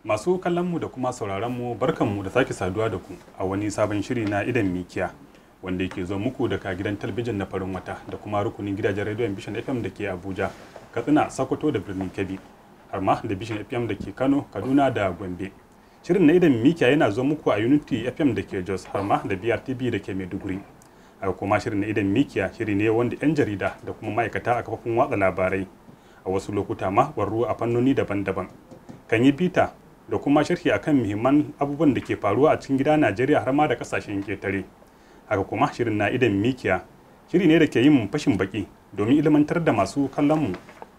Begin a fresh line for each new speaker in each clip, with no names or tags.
Masu kallonmu da kuma sauraronmu barkanmu da sake saduwa da ku a wani sabon shiri na Idan Mikiya wanda yake zo muku daga gidan talabijin na Farin Wata da kuma rukunin gidajen rediyon Vision FM da ke Abuja, Katsina, Sokoto da birnin Kebbi, har ma da Vision FM da ke Kano, Kaduna da Gombe. Shirin na Idan Mikiya yana zo muku a Unity FM da ke Jos har ma da BRTB da ke Maiduguri. A kuma shirin na Idan Mikiya shiri ne wanda 'yan jarida da kuma ma'aikata a kafofin watsa labarai a wasu lokuta ma warru a fannoni daban-daban kan yi bita da kuma sharhi akan muhimman abubuwan da ke faruwa a cikin gida Najeriya har ma da kasashen ketare. Haka kuma shirin na Idan Mikiya shiri ne da ke yin fashin baki domin ilmantar da masu kallon mu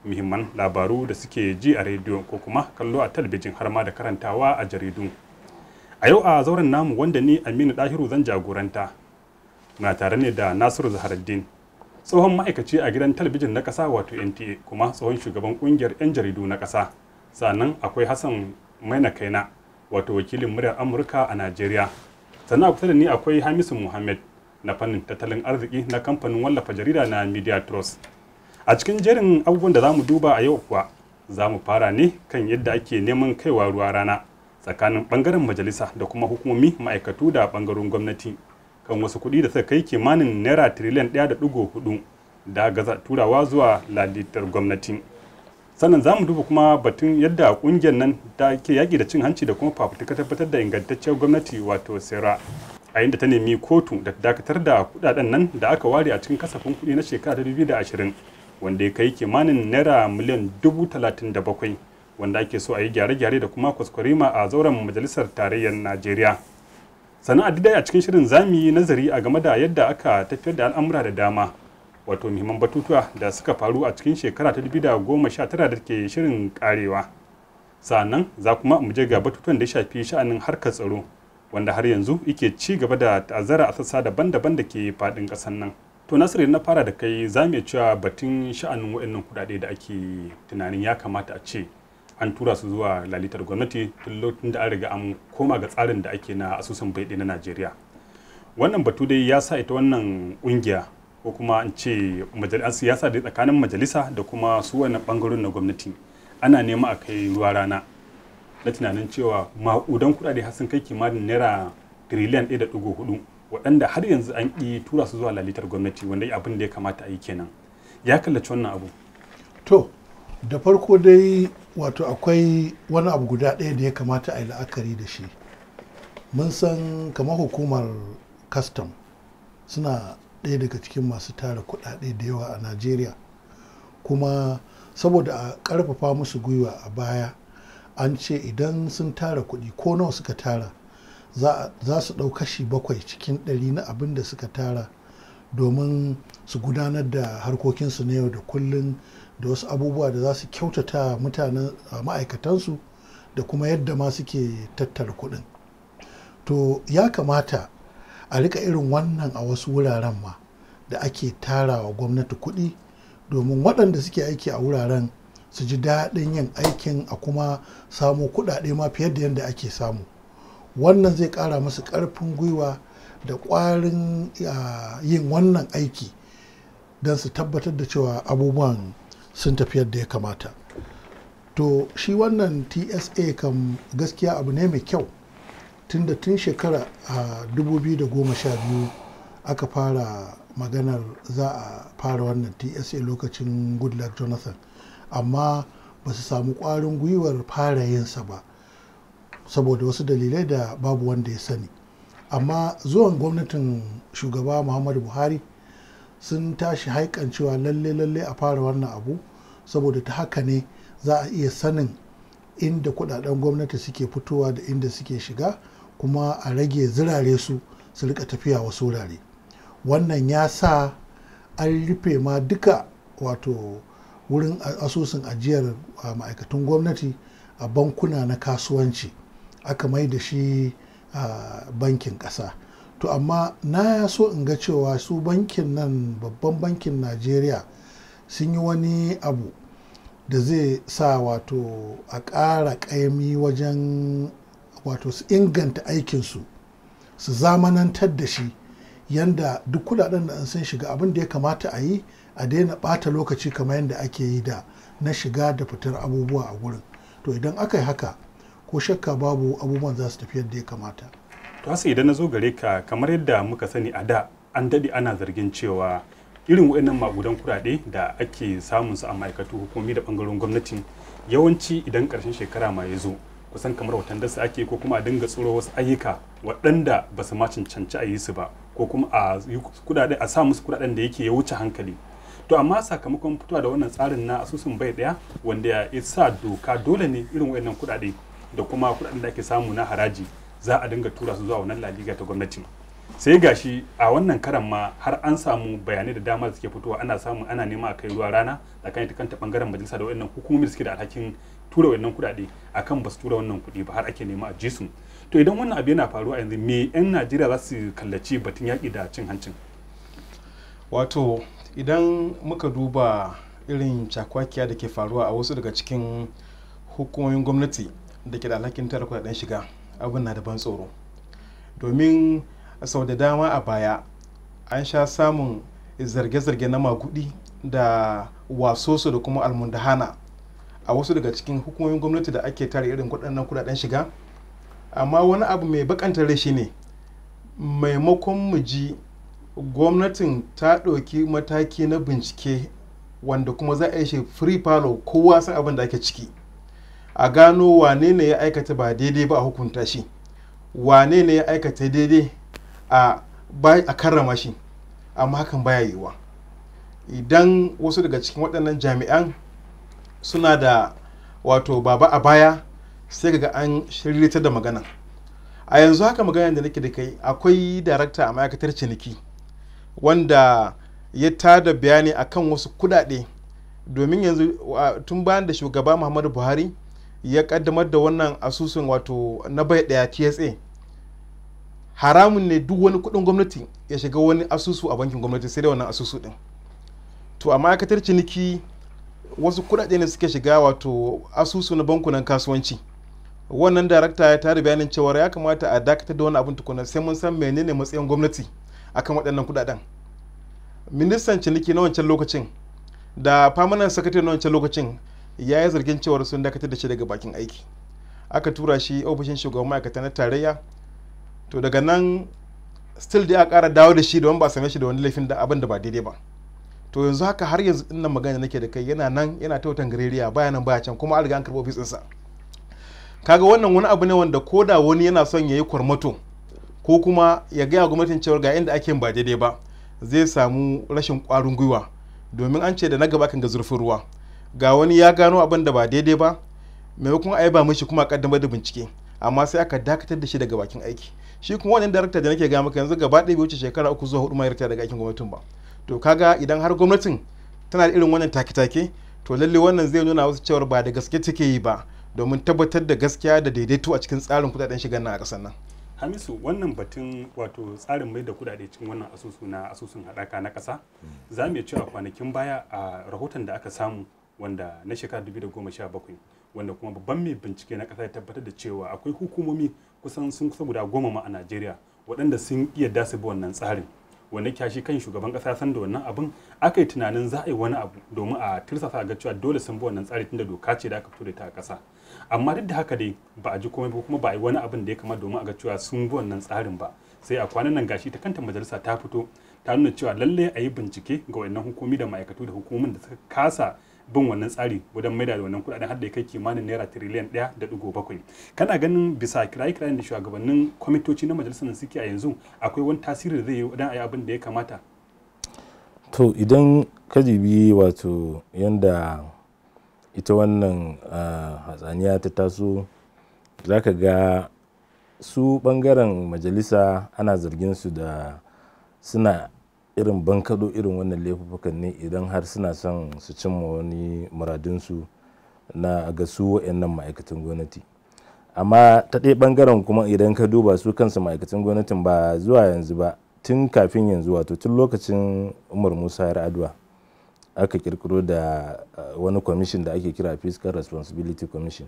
muhimman labaru da suke ji a rediyo ko kuma kallo a talabijin har ma da karantawa a jaridu. A yau a zauren namu wanda ni Aminu Dahiru zan jagoranta muna tare ne da Nasiru Zaharaddin, tsohon ma'aikaci a gidan talabijin na ƙasa wato NTA kuma tsohon shugaban ƙungiyar 'yan jaridu na ƙasa. Sannan akwai Hassan Maina Kaina wato wakilin muryar Amurka a Najeriya. Sannan a kusa da ni akwai Hamisu Muhammad na fannin tattalin arziki na kamfanin wallafa jarida na Media Trust. A cikin jerin abubuwan da za mu duba a yau kuwa za mu fara ne kan yadda ake neman kaiwa ruwa rana tsakanin ɓangaren majalisa da kuma hukumomi, ma'aikatu da ɓangaren gwamnati kan wasu kuɗi da suka kai kimanin naira tiriliyan 1.4 da gaza turawa zuwa lalitar gwamnati. Sannan za mu duba kuma batun yadda ƙungiyar nan da ke yaƙi da cin hanci da kuma fafutuka tabbatar da ingantacciyar gwamnati wato sera a inda ta nemi kotu da dakatar da kuɗaɗen nan da aka ware a cikin kasafin kuɗi na shekara ta 2020 wanda ya kai kimanin naira miliyan 37,000 wanda ake so a yi gyare-gyare da kuma kwaskwarima a zauren majalisar tarayyar Najeriya. Sannan a didai a cikin shirin zamu yi nazari a game da yadda aka tafiyar da al'amura da dama wato muhimman batutuwa da suka faru a cikin shekara ta 2019 da ke shirin karewa. Sannan za kuma mu je ga batutuwan da ya shafi sha'anin harkar tsaro wanda har yanzu yake ci gaba da ta'azzara a sassa daban-daban da ke faɗin ƙasar nan. To Nasiru, na fara da kai za mu iya cewa batun sha'anin waɗannan kuɗaɗe da ake tunanin ya kamata a ce an tura su zuwa lalitar gwamnati tun lokacin da an riga an koma ga tsarin da ake na asusun bai na Najeriya. Wannan batu dai ya sa ita wannan ƙungiya ko kuma an ce siyasa dai tsakanin majalisa da kuma su wannan ɓangarorin na gwamnati ana nema a kai ruwa rana na tunanin cewa maƙudan kuɗaɗe har sun kai kimanin naira tiriliyan 1.4 waɗanda har yanzu an ƙi tura su zuwa lalitar gwamnati wanda abin da ya kamata a yi kenan. Ya kallaci wannan abu?
To, da farko dai wato akwai wani abu guda ɗaya da ya kamata a yi la'akari da shi. Mun san kamar hukumar custom suna ɗaya daga cikin masu tara kuɗaɗe da yawa a Najeriya, kuma saboda a ƙarfafa musu gwiwa a baya an ce idan sun tara kuɗi ko nawa suka tara za su ɗau kashi 7 cikin 100 na abin da suka tara domin su gudanar da harkokinsu na yau da kullum da wasu abubuwa da za su kyautata mutanen ma'aikatansu da kuma yadda ma suke tattara kuɗin. To ya kamata a rika irin wannan a wasu wuraren ma da ake tarawa gwamnati kuɗi domin waɗanda suke aiki a wuraren su ji daɗin yin aikin a kuma samu kuɗaɗe ma fiye da yadda ake samu. Wannan zai ƙara musu ƙarfin gwiwa da ƙwarin yin wannan aiki don su tabbatar da cewa abubuwan sun tafi yadda ya kamata. To shi wannan TSA kam gaskiya abu ne mai kyau tunda tun shekara 2012 aka fara maganar za a fara wannan TSA lokacin Goodluck Jonathan, amma ba su samu ƙwarin gwiwar fara yinsa ba saboda wasu dalilai da babu wanda ya sani. Amma zuwan gwamnatin shugaba Muhammadu Buhari sun tashi haikan cewa lalle a fara wannan abu saboda ta haka ne za a iya sanin inda kudaden gwamnati suke fitowa da inda suke shiga kuma a rage zirare su rika tafiya wasu wurare. Wannan ya sa an rufe ma duka wato wurin asusun ajiyar ma'aikatan gwamnati a bankuna na kasuwanci aka mai da shi a bankin ƙasa. To amma na so in ga cewa su bankin nan, babban bankin Najeriya, sun yi wani abu da zai sa wato a ƙara ƙaimi wajen wato su inganta aikinsu, su zamanantar da shi yanda duk kudaden da sun shiga abin da ya kamata a yi a daina ɓata lokaci kamar yadda ake yi da na shiga da fitar abubuwa a gurin. To idan aka yi haka ko shakka babu abubuwan za su tafi yadda ya kamata.
To hasa idan na zo gare ka, kamar yadda muka sani a da an daɗe ana zargin cewa irin waɗannan maƙudan kuɗaɗe da ake samun su a ma'aikatu, hukumomi da ɓangarorin gwamnati yawanci idan ƙarshen shekara ma ya zo kusan kamar watan da su ake ko kuma a dinga tsoro wasu ayyuka waɗanda ba su ma cancanci a yi su ba, ko kuma a yi kuɗaɗe a sa musu kuɗaɗen da yake ya wuce hankali. To amma sakamakon fitowa da wannan tsarin na asusun bai ɗaya wanda ya sa doka dole ne irin waɗannan kuɗaɗe da kuma kuɗaɗen da ake samu na haraji za a dinga tura su zuwa wannan laliga ta gwamnati. Sai gashi a wannan karan ma har an samu bayanai da dama da suke fitowa ana nema a kai ruwa rana tsakanin kanta bangaren majalisa da wayannan hukumomi da suke da alhakin tura wayannan kuɗaɗe akan ba su tura wannan kuɗi ba har ake nema a ji su. To idan wannan abu yana faruwa yanzu me 'yan Najeriya za su kallaci batun yaƙi da cin hancin?
Wato idan muka duba irin cakwakiya da ke faruwa a wasu daga cikin hukumomin gwamnati da ke da alhakin tara kuɗaɗen shiga, abin na da ban tsoro. Domin sau da dama a baya an sha samun zarge-zarge na magudi da wasoso da kuma almundahana a wasu daga cikin hukumomin gwamnati da ake tare irin kuɗaɗen shiga. Amma wani abu mai bakanta rai shine maimakon mu ji gwamnatin ta ɗauki mataki na bincike wanda kuma za a yi shi free palo, kowa san abin da ake ciki, a gano wane ne ya aikata ba daidai ba a hukunta shi, wane ne ya aikata daidai a karrama shi. Amma hakan baya yiwuwa idan wasu daga cikin waɗannan jami'an suna da wato baba a baya, sai kaga an shirya da magana. A yanzu haka magana da nake da kai, akwai darakta a ma'aikatar ciniki wanda ya tada bayani akan wasu kudade, domin yanzu tun bayan da shugaba Muhammadu Buhari ya kaddamar da wannan asusun wato na bai daya TSA, haramun ne duk wani kudin gwamnati ya shiga wani asusu a bankin gwamnati sai da wannan asusu din. To a ma'aikatar ciniki wasu kudade ne suke shiga wato asusu na bankunan kasuwanci. Wannan darakta ya tada bayanin cewa ya kamata a dakatar da wani abin tukuna sai mun san menene matsayin gwamnati akan waɗannan kudaden. Ministan ciniki na wancan lokacin da permanent secretary na wancan lokacin ya yi zargin cewar sun dakatar da shi daga bakin aiki, aka tura shi ofishin shugaban ma'aikata na tarayya. To daga nan still dai a ƙara dawo da shi don ba a same shi da wani laifin da abin da ba daidai ba. To yanzu haka har yanzu dinnan magana nake da kai yana nan yana ta wutan gareriya baya nan baya can, kuma an riga an karɓo ofisinsa. Kaga wannan wani abu ne wanda ko da wani yana son ya yi kwarmato ko kuma ya gaya gwamnatin cewar ga inda ake ba daidai ba, zai samu rashin ƙwarin gwiwa, domin an ce da na gaba kan ga zurfin ruwa. Ga wani ya gano abin da ba daidai ba, maimakon a yaba mishi kuma a kaddamar da bincike, amma sai aka dakatar da shi daga bakin aiki. Shi kuma wannan darakta da nake ga maka yanzu gaba ɗaya bai wuce shekara 3 zuwa 4 ma ya ritaya daga aikin gwamnatin ba. To kaga idan har gwamnatin tana da irin wannan take-take, to lalle wannan zai nuna wasu cewar ba da gaske take yi ba, domin tabbatar da gaskiya da daidaito a cikin tsarin kudaden shigar nan a ƙasar nan.
Hamisu, wannan batun wato tsarin mai da kudade cikin wannan asusun haɗaka na ƙasa, za mu iya cewa kwanakin baya a rahoton da aka samu wanda na shekarar 2017, wanda kuma babban mai bincike na ƙasa ya tabbatar da cewa akwai hukumomi kusan sun kusa guda 10 ma a Najeriya waɗanda sun iya dasa bi wannan tsarin, wanda kyashi kan shugaban ƙasa san da wannan abin, aka yi tunanin za a yi wani abu domin a tirsasa ga cewa dole sun bi wannan tsari tunda doka ce da aka fito da ta a ƙasa. Amma duk da haka dai ba a ji komai ba, kuma ba a yi wani abin da ya kamata domin a ga cewa sun bi wannan tsarin ba. Sai a kwanan nan gashi ta kanta majalisa ta fito ta nuna cewa lalle a yi bincike ga wannan hukumi da ma'aikatu da hukumomin da suka kasa bin wannan tsari wajen maida da wannan kudaden har da ya kai kimanin naira tiriliyan 1.7. Kana ganin bisa kiraye-kirayen da shugabannin kwamitoci na majalisar suke a yanzu akwai wani tasiri da zai yi idan a yi abin da ya kamata?
To idan ka jibi wato yanda ita wannan hatsaniya ta taso, za ka ga su bangaren majalisa ana zargin su da suna irin bankado irin wannan laifukan ne idan har suna son su cimma wani muradinsu na ga su wayannan ma'aikatan gwamnati. Amma ta ɗaya bangaren kuma idan ka duba su kansu ma'aikatan gwamnatin ba zuwa yanzu ba, tun kafin yanzu wato tun lokacin Umar Musa Yar'adua aka kirkiro da wani commission da ake kira Fiscal Responsibility Commission,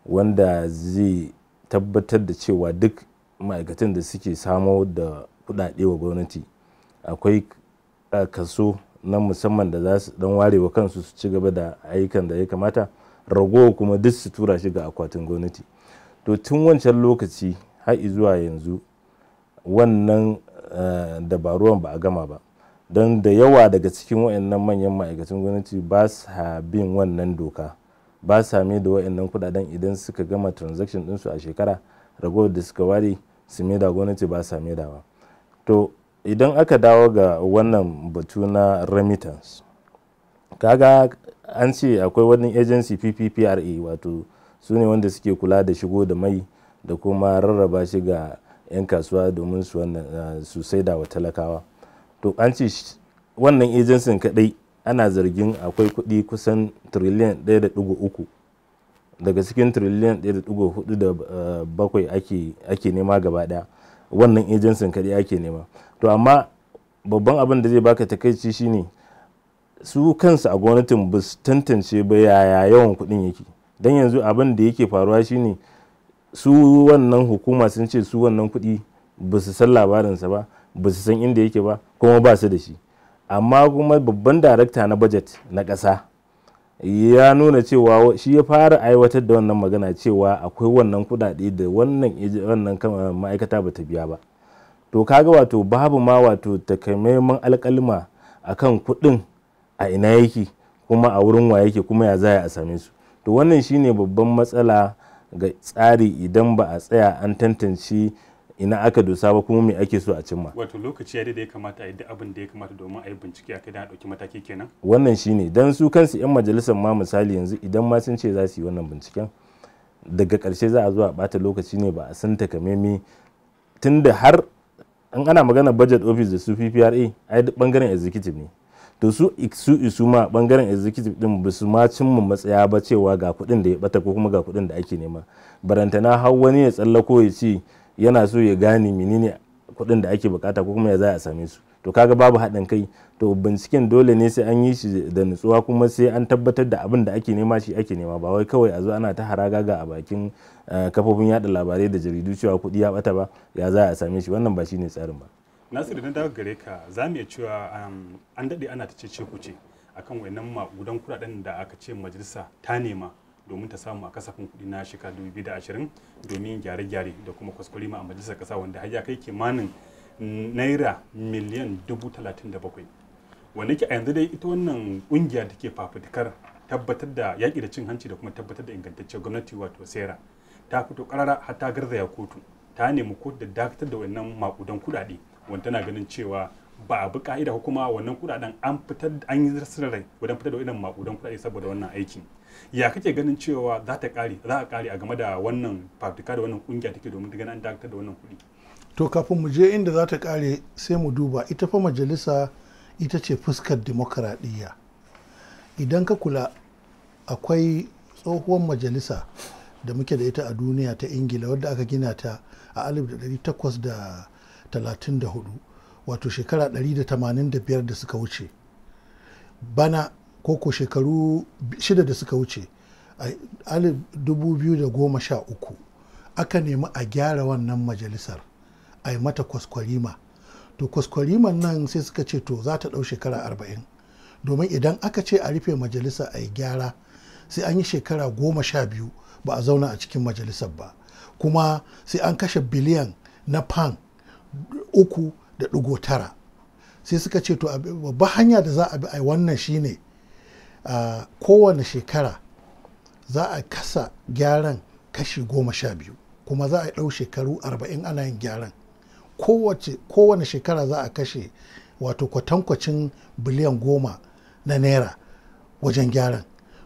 wanda zai tabbatar da cewa duk ma'aikatan da suke samo da kudade wa gwamnati akwai kaso na musamman da za su dan warewa kansu su ci gaba da ayyukan da ya kamata, ragowa kuma duk su tura shi ga akwatin gwamnati. to tun wancan lokaci har zuwa yanzu wannan dabaruwan ba a gama ba, don da yawa daga cikin waɗannan manyan ma'aikatan gwamnati ba sa bin wannan doka, ba sa mai da waɗannan kudaden idan suka gama transaction ɗinsu a shekara, ragowar da suka ware su mai da gwamnati ba sa mai dawa. To idan aka dawo ga wannan batu na remittance, kaga an ce akwai wani agency PPPRA, wato su ne wanda suke kula da shigo da mai da kuma rarraba shi ga 'yan kasuwa domin su saida wa talakawa. To an ce wannan agency kadai ana zargin akwai kuɗi kusan triliyan 1.3 daga cikin triliyan 1.47 ake nema gaba daya, wannan agency kadai ake nema. To amma babban abin da zai baka takaici shine su kansu a gwamnatin ba su tantance ba yaya yawan kuɗin yake. Don yanzu abin da yake faruwa shine su wannan hukuma sun ce su wannan kuɗi ba su san labarinsa ba, ba su san inda yake ba, kuma ba su da shi. Amma kuma babban darakta na budget na ƙasa ya nuna cewa shi ya fara aiwatar da wannan magana cewa akwai wannan kuɗaɗe da wannan ma'aikata ba ta biya ba. To kaga wato babu ma wato takamaiman alƙalma akan kuɗin a ina yake kuma a wurin wa yake kuma ya zaya a same su. To wannan shine babban matsala ga tsari idan ba a tsaya an tantance ina aka dosa ba kuma me ake so a cimma.
Wato lokaci ya da ya kamata a yi abin da ya kamata domin a yi bincike akai da a ɗauki mataki kenan.
Wannan shine dan su kansu 'yan majalisar ma misali yanzu idan ma sun ce za su yi wannan binciken, daga ƙarshe za a zo a ɓata lokaci ne ba a san takamaimai, tunda har an ana magana budget office da su PPRA ai duk bangaren executive ne. To su ma bangaren executive din ba su ma cimma matsaya ba cewa ga kuɗin da ya bata ko kuma ga kuɗin da ake nema. Barantana har wani ya tsallako ya ce yana so ya gane menene kuɗin da ake bukata ko kuma ya za a same su. To kaga babu haɗin kai. To binciken dole ne sai an yi shi da nutsuwa kuma sai an tabbatar da abin da ake nema shi ake nema, ba wai kawai a zo ana ta haragaga a bakin kafofin yada labarai da jaridu cewa kuɗi ya bata ba ya za a same shi. Wannan ba shine tsarin ba.
Nasiru, na dawo gare ka, za mu iya cewa an daɗe ana ta cece kuce akan wayannan maƙudan kuɗaɗen da aka ce majalisa ta nema domin ta samu a kasafin kuɗi na shekara 2020 domin gyare-gyare da kuma kwaskwarima a majalisar ƙasa, wanda har ya kai kimanin naira miliyan 37,000. Wanda ke a yanzu dai ita wannan ƙungiya da ke fafutukar tabbatar da yaƙi da cin hanci da kuma tabbatar da ingantaccen gwamnati, wato sera, ta fito ƙarara har ta garzaya kotu, ta nemi kotu da dakatar da wannan maƙudan kuɗaɗe, wanda tana ganin cewa ba a bi ka'ida ko kuma wannan kudaden an yi rai wajen fitar da wannan makudan kudade saboda wannan aiki. Ya kake ganin cewa za a kare a game da wannan fafutuka da wannan kungiya take domin ganin an dakatar da wannan kudi?
To kafin mu je inda za ta kare sai mu duba ita fa majalisa ita ce fuskar dimokuraɗiyya. Idan ka kula akwai tsohuwar majalisa da muke da ita a duniya ta Ingila wadda aka gina ta a 1834, wato shekara 185 da suka wuce. Bana koko shekaru 6 da suka wuce a 2013 aka nemi a gyara wannan majalisar, a yi mata kwaskwarima. To kwaskwariman nan sai suka ce to za ta ɗau shekara 40, domin idan aka ce a rufe majalisa a yi gyara sai an yi shekara 12 ba a zauna a cikin majalisar ba, kuma sai an kashe biliyan na pound 3.9. sai suka ce to babban hanya da za a bi a wannan shine kowane shekara za a kasa gyaran kashi 12, kuma za a ɗau shekaru 40 ana yin gyaran. Kowane shekara za a kashe wato kwatankwacin biliyan 10 na naira wajen gyaran.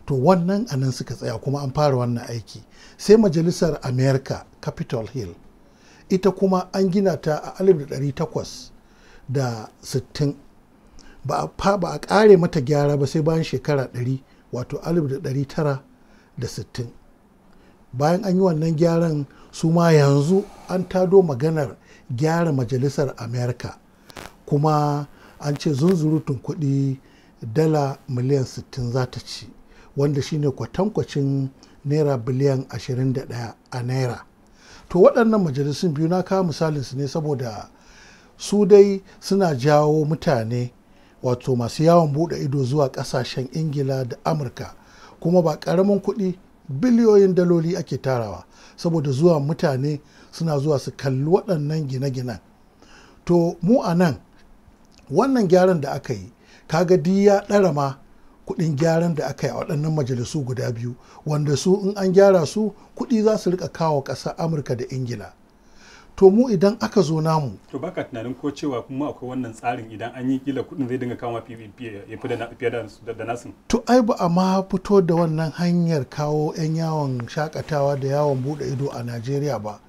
To wannan anan suka tsaya kuma an fara wannan aiki. Sai majalisar America, Capitol Hill, ita kuma an gina ta a 1860, ba a kare mata gyara ba sai bayan shekara 100, wato 1960. Bayan an yi wannan gyaran su ma yanzu an tado maganar gyara majalisar America, kuma an ce zunzurutun kuɗi dala miliyan 60 za ta ci, wanda shine kwatankwacin naira biliyan 21 a naira. To waɗannan majalisun biyu na kawo misalinsu ne saboda su dai suna jawo mutane, wato masu yawon buɗe ido zuwa ƙasashen Ingila da Amurka, kuma ba ƙaramin kuɗi biliyoyin daloli ake tarawa saboda zuwa mutane suna zuwa su kalli waɗannan gine-ginen. To mu a nan wannan gyaran da aka yi kaga ya ɗara ma kuɗin gyaran da aka yi a waɗannan majalisu guda biyu, wanda su in an gyara su kuɗi za su rika kawo ƙasar Amurka da Ingila. To mu idan aka zo namu,
to baka tunanin ko cewa kuma akwai wannan tsarin idan an yi kila kuɗin zai dinga kawo fiye da nasin?
To ai ba a ma fito da wannan hanyar kawo 'yan yawon shakatawa da yawon buɗe ido a Najeriya ba.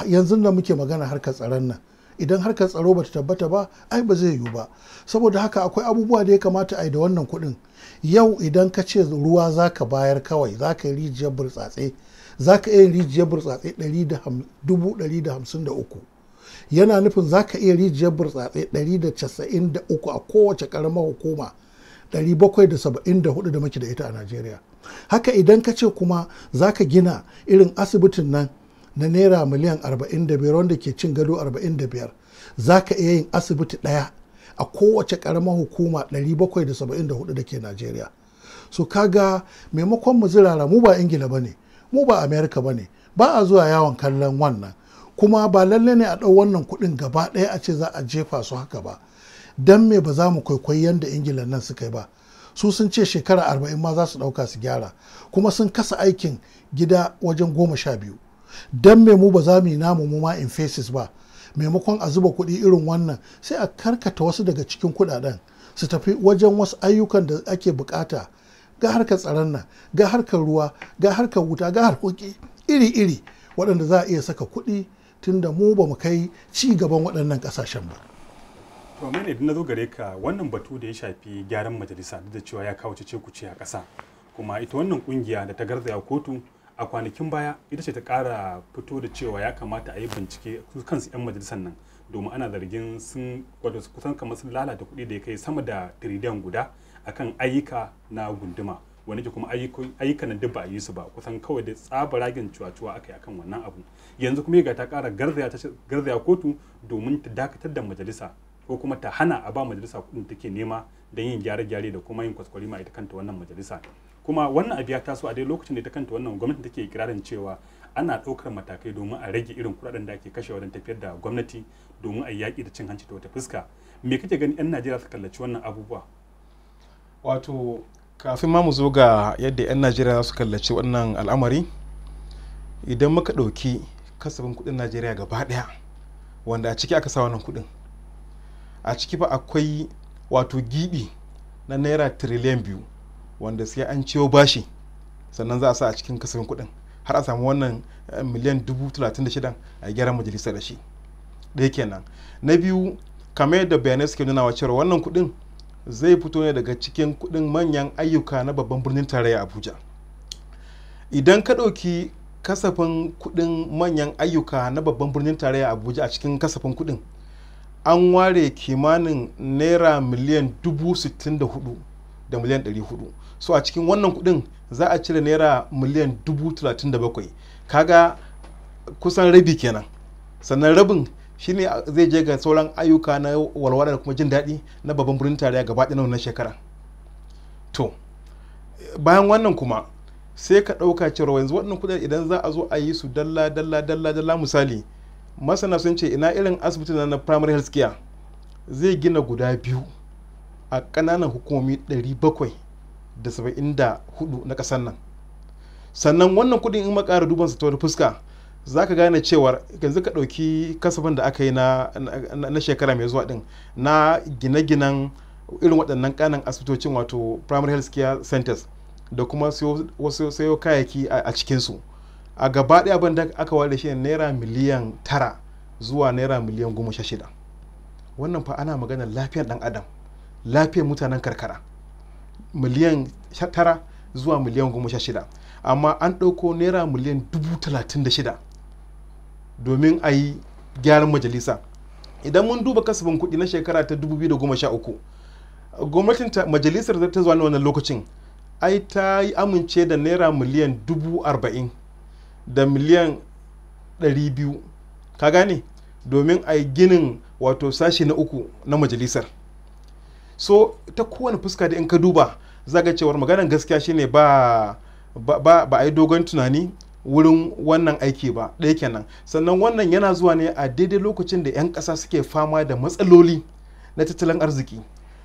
Yanzu da muke magana harkar tsaron nan, idan harkar tsaro ba ta tabbata ba ai ba zai yiwu ba. Saboda haka akwai abubuwa da ya kamata a yi da wannan kuɗin. Yau idan ka ce ruwa za ka bayar kawai, za ka yi rijiyar burtsatse, za ka iya rijiyar burtsatse 153, yana nufin za ka iya rijiyar burtsatse 193 a kowace ƙaramar hukuma 774 da muke da ita a Najeriya. Haka idan ka ce kuma za ka gina irin asibitin nan na naira miliyan 45 wanda ke cin gado 45, za ka iya yin asibiti ɗaya a kowace ƙaramar hukuma 774 da ke Najeriya. So kaga maimakon mu zirara, mu ba Ingila ba ne, mu ba Amerika ba ne, ba a zuwa yawon kallon wannan, kuma ba lalle ne a ɗau wannan kuɗin gaba ɗaya a ce za a jefa su haka ba. Don me ba za mu kwaikwayi yadda Ingila nan suka yi ba? Su sun ce shekara 40 ma za su ɗauka su gyara, kuma sun kasa aikin gida wajen 12. Don me mu ba za mu yi namu mu ma in phases ba? Maimakon a zuba kuɗi irin wannan sai a karkata wasu daga cikin kuɗaɗen su tafi wajen wasu ayyukan da ake bukata, ga harkar tsaron nan, ga harkar ruwa, ga harkar wuta, ga harkoki iri-iri waɗanda za a iya saka kuɗi, tunda mu ba mu kai ci gaban waɗannan ƙasashen ba.
To mai idan na zo gare ka, wannan batu da ya shafi gyaran majalisa duk da cewa ya kawo cece-kuce a ƙasa, kuma ita wannan ƙungiya da ta garzaya kotu a kwanakin baya ita ce ta ƙara fito da cewa ya kamata a yi bincike su kansu 'yan majalisar nan, domin ana zargin sun kusan kamar sun lalata kuɗi da ya kai sama da tiriliyan guda akan ayyuka na gunduma, wani ke kuma ayyukan nan duk ba a yi su ba, kusan kawai da tsabaragen cuwa-cuwa aka yi akan wannan abu. Yanzu kuma ga ta ƙara garzaya kotu domin ta dakatar da majalisa ko kuma ta hana a ba majalisa kuɗin take nema don yin gyare-gyare da kuma yin kwaskwarima ita kanta wannan majalisa. Kuma wannan abu ya taso a dai lokacin da ita kanta wannan gwamnati take ikirarin cewa ana ɗaukar matakai domin a rage irin kuɗaɗen da ake kashewa don tafiyar da gwamnati domin a yi yaƙi da cin hanci ta wata fuska. Me kake gani 'yan Najeriya su kallaci wannan abubuwa?
Wato kafin ma mu zo ga yadda 'yan Najeriya za su kallaci wannan al'amari, idan muka ɗauki kasafin kuɗin Najeriya gaba ɗaya wanda a ciki aka sa wannan kuɗin, a ciki ba akwai wato giɓi na naira tiriliyan 2 wanda sai an ciwo bashi sannan za a sa a cikin kasafin kuɗin har a samu wannan miliyan 36,000 a gyaran majalisa da shi. Ɗaya kenan. Na biyu, kamar yadda bayanai suke nunawa cewa wannan kuɗin zai fito ne daga cikin kuɗin manyan ayyuka na babban birnin tarayya Abuja. Idan ka ɗauki kasafin kuɗin manyan ayyuka na babban birnin tarayya Abuja a cikin kasafin kuɗin, an ware kimanin naira miliyan 64 da miliyan 400. So a cikin wannan kuɗin za a cire naira miliyan 37,000, kaga kusan rabi kenan. Sannan rabin shine zai je ga sauran ayyuka na walwala da kuma jin daɗi na babban birnin tarayya gaba ɗaya na wannan shekara. To bayan wannan kuma sai ka ɗauka cewa yanzu waɗannan kuɗin idan za a zo a yi su dalla misali, masana sun ce ina irin asibitin na primary health care zai gina guda 2 a ƙananan hukumomi 774 na ƙasar nan. Sannan wannan kuɗin in makara duban su ta wani fuska, za ka gane cewar yanzu ka ɗauki kasafin da aka yi na shekara mai zuwa ɗin na gine-ginen irin waɗannan ƙanan asibitocin, wato primary health care centers, da kuma wasu sayo kayayyaki a cikinsu. A gaba ɗaya abin da aka ware shi naira miliyan 9 zuwa naira miliyan 16. Wannan fa ana maganar lafiyar ɗan adam, lafiyar mutanen karkara, miliyan 9 zuwa miliyan 16, amma an ɗauko naira miliyan 36,000 domin a yi gyaran majalisa. Idan mun duba kasafin kuɗi na shekara ta 2013, gwamnatin majalisar da ta zuwa na wannan lokacin ai ta yi amince da naira miliyan 40,000 da miliyan 200, ka gane, domin a yi ginin wato sashi na 3 na majalisar. So ta kowane fuska da in ka duba zaga cewar maganar gaskiya shine ba ba a yi dogon tunani wurin wannan aiki ba, ɗaya kenan. Sannan wannan yana zuwa ne a daidai lokacin da 'yan ƙasa suke fama da matsaloli na tattalin arziki,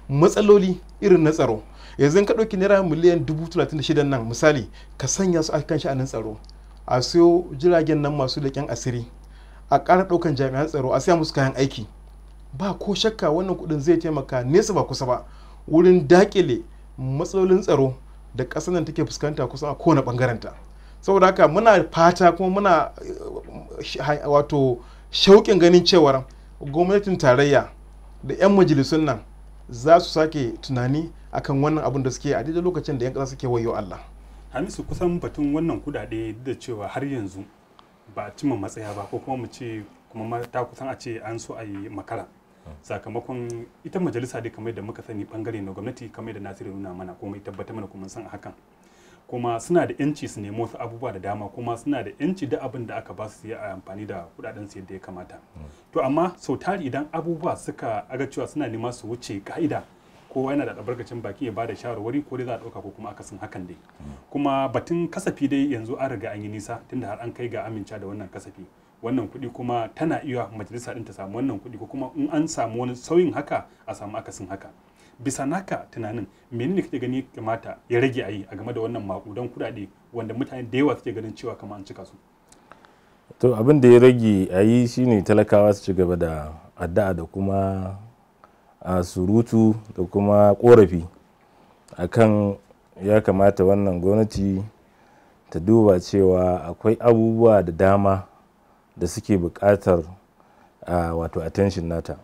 matsaloli irin na tsaro. Yanzu ka ɗauki naira miliyan 36 nan misali ka sanya su a kan sha'anin tsaro, a siyo jiragen nan masu leƙen asiri, a ƙara ɗaukan jami'an tsaro, a siya musu kayan aiki, ba ko shakka wannan kuɗin zai taimaka nesa ba kusa ba wurin daƙile matsalolin tsaro da ƙasar nan take fuskanta kusan a kowane ɓangarenta. Saboda haka muna fata kuma muna wato shauƙin ganin cewar gwamnatin tarayya da 'yan majalisun nan za su sake tunani akan wannan abin da suke a daidai lokacin da 'yan ƙasa suke wayo Allah.
Hamisu, kusan batun wannan kudade da cewa har yanzu ba a cimma matsaya ba, ko kuma mu ce kuma ta kusan a ce an so a yi makara sakamakon ita majalisa dai kamar da muka sani bangare na gwamnati, kamar da Nasiru nuna mana kuma tabbatar mana kuma san hakan, kuma suna da yanci su nemo wasu abubuwa da dama, kuma suna da yanci da abin da aka ba su yi a amfani da kudaden su yadda ya kamata. To amma sau tari idan abubuwa suka aga cewa suna nema su wuce ka'ida, kowa yana da albarkacin baki ya bada shawarwari, ko dai za a dauka ko kuma akasin hakan dai. Kuma batun kasafi dai yanzu an riga an yi nisa tunda har an kai ga amince da wannan kasafi, wannan kuɗi kuma tana iya majalisa din ta samu wannan kuɗi, ko kuma in an samu wani sauyin haka a samu akasin haka. Bisa naka tunanin menene kake gani kamata ya rage a yi a game da wannan makudan kudade wanda mutane da yawa suke ganin cewa kamar an cika su?
To abin da ya rage a yi shine talakawa su ci gaba da addu'a da kuma a surutu da kuma korafi akan ya kamata wannan gwamnati ta duba cewa akwai abubuwa da dama da suke buƙatar wato attention nata.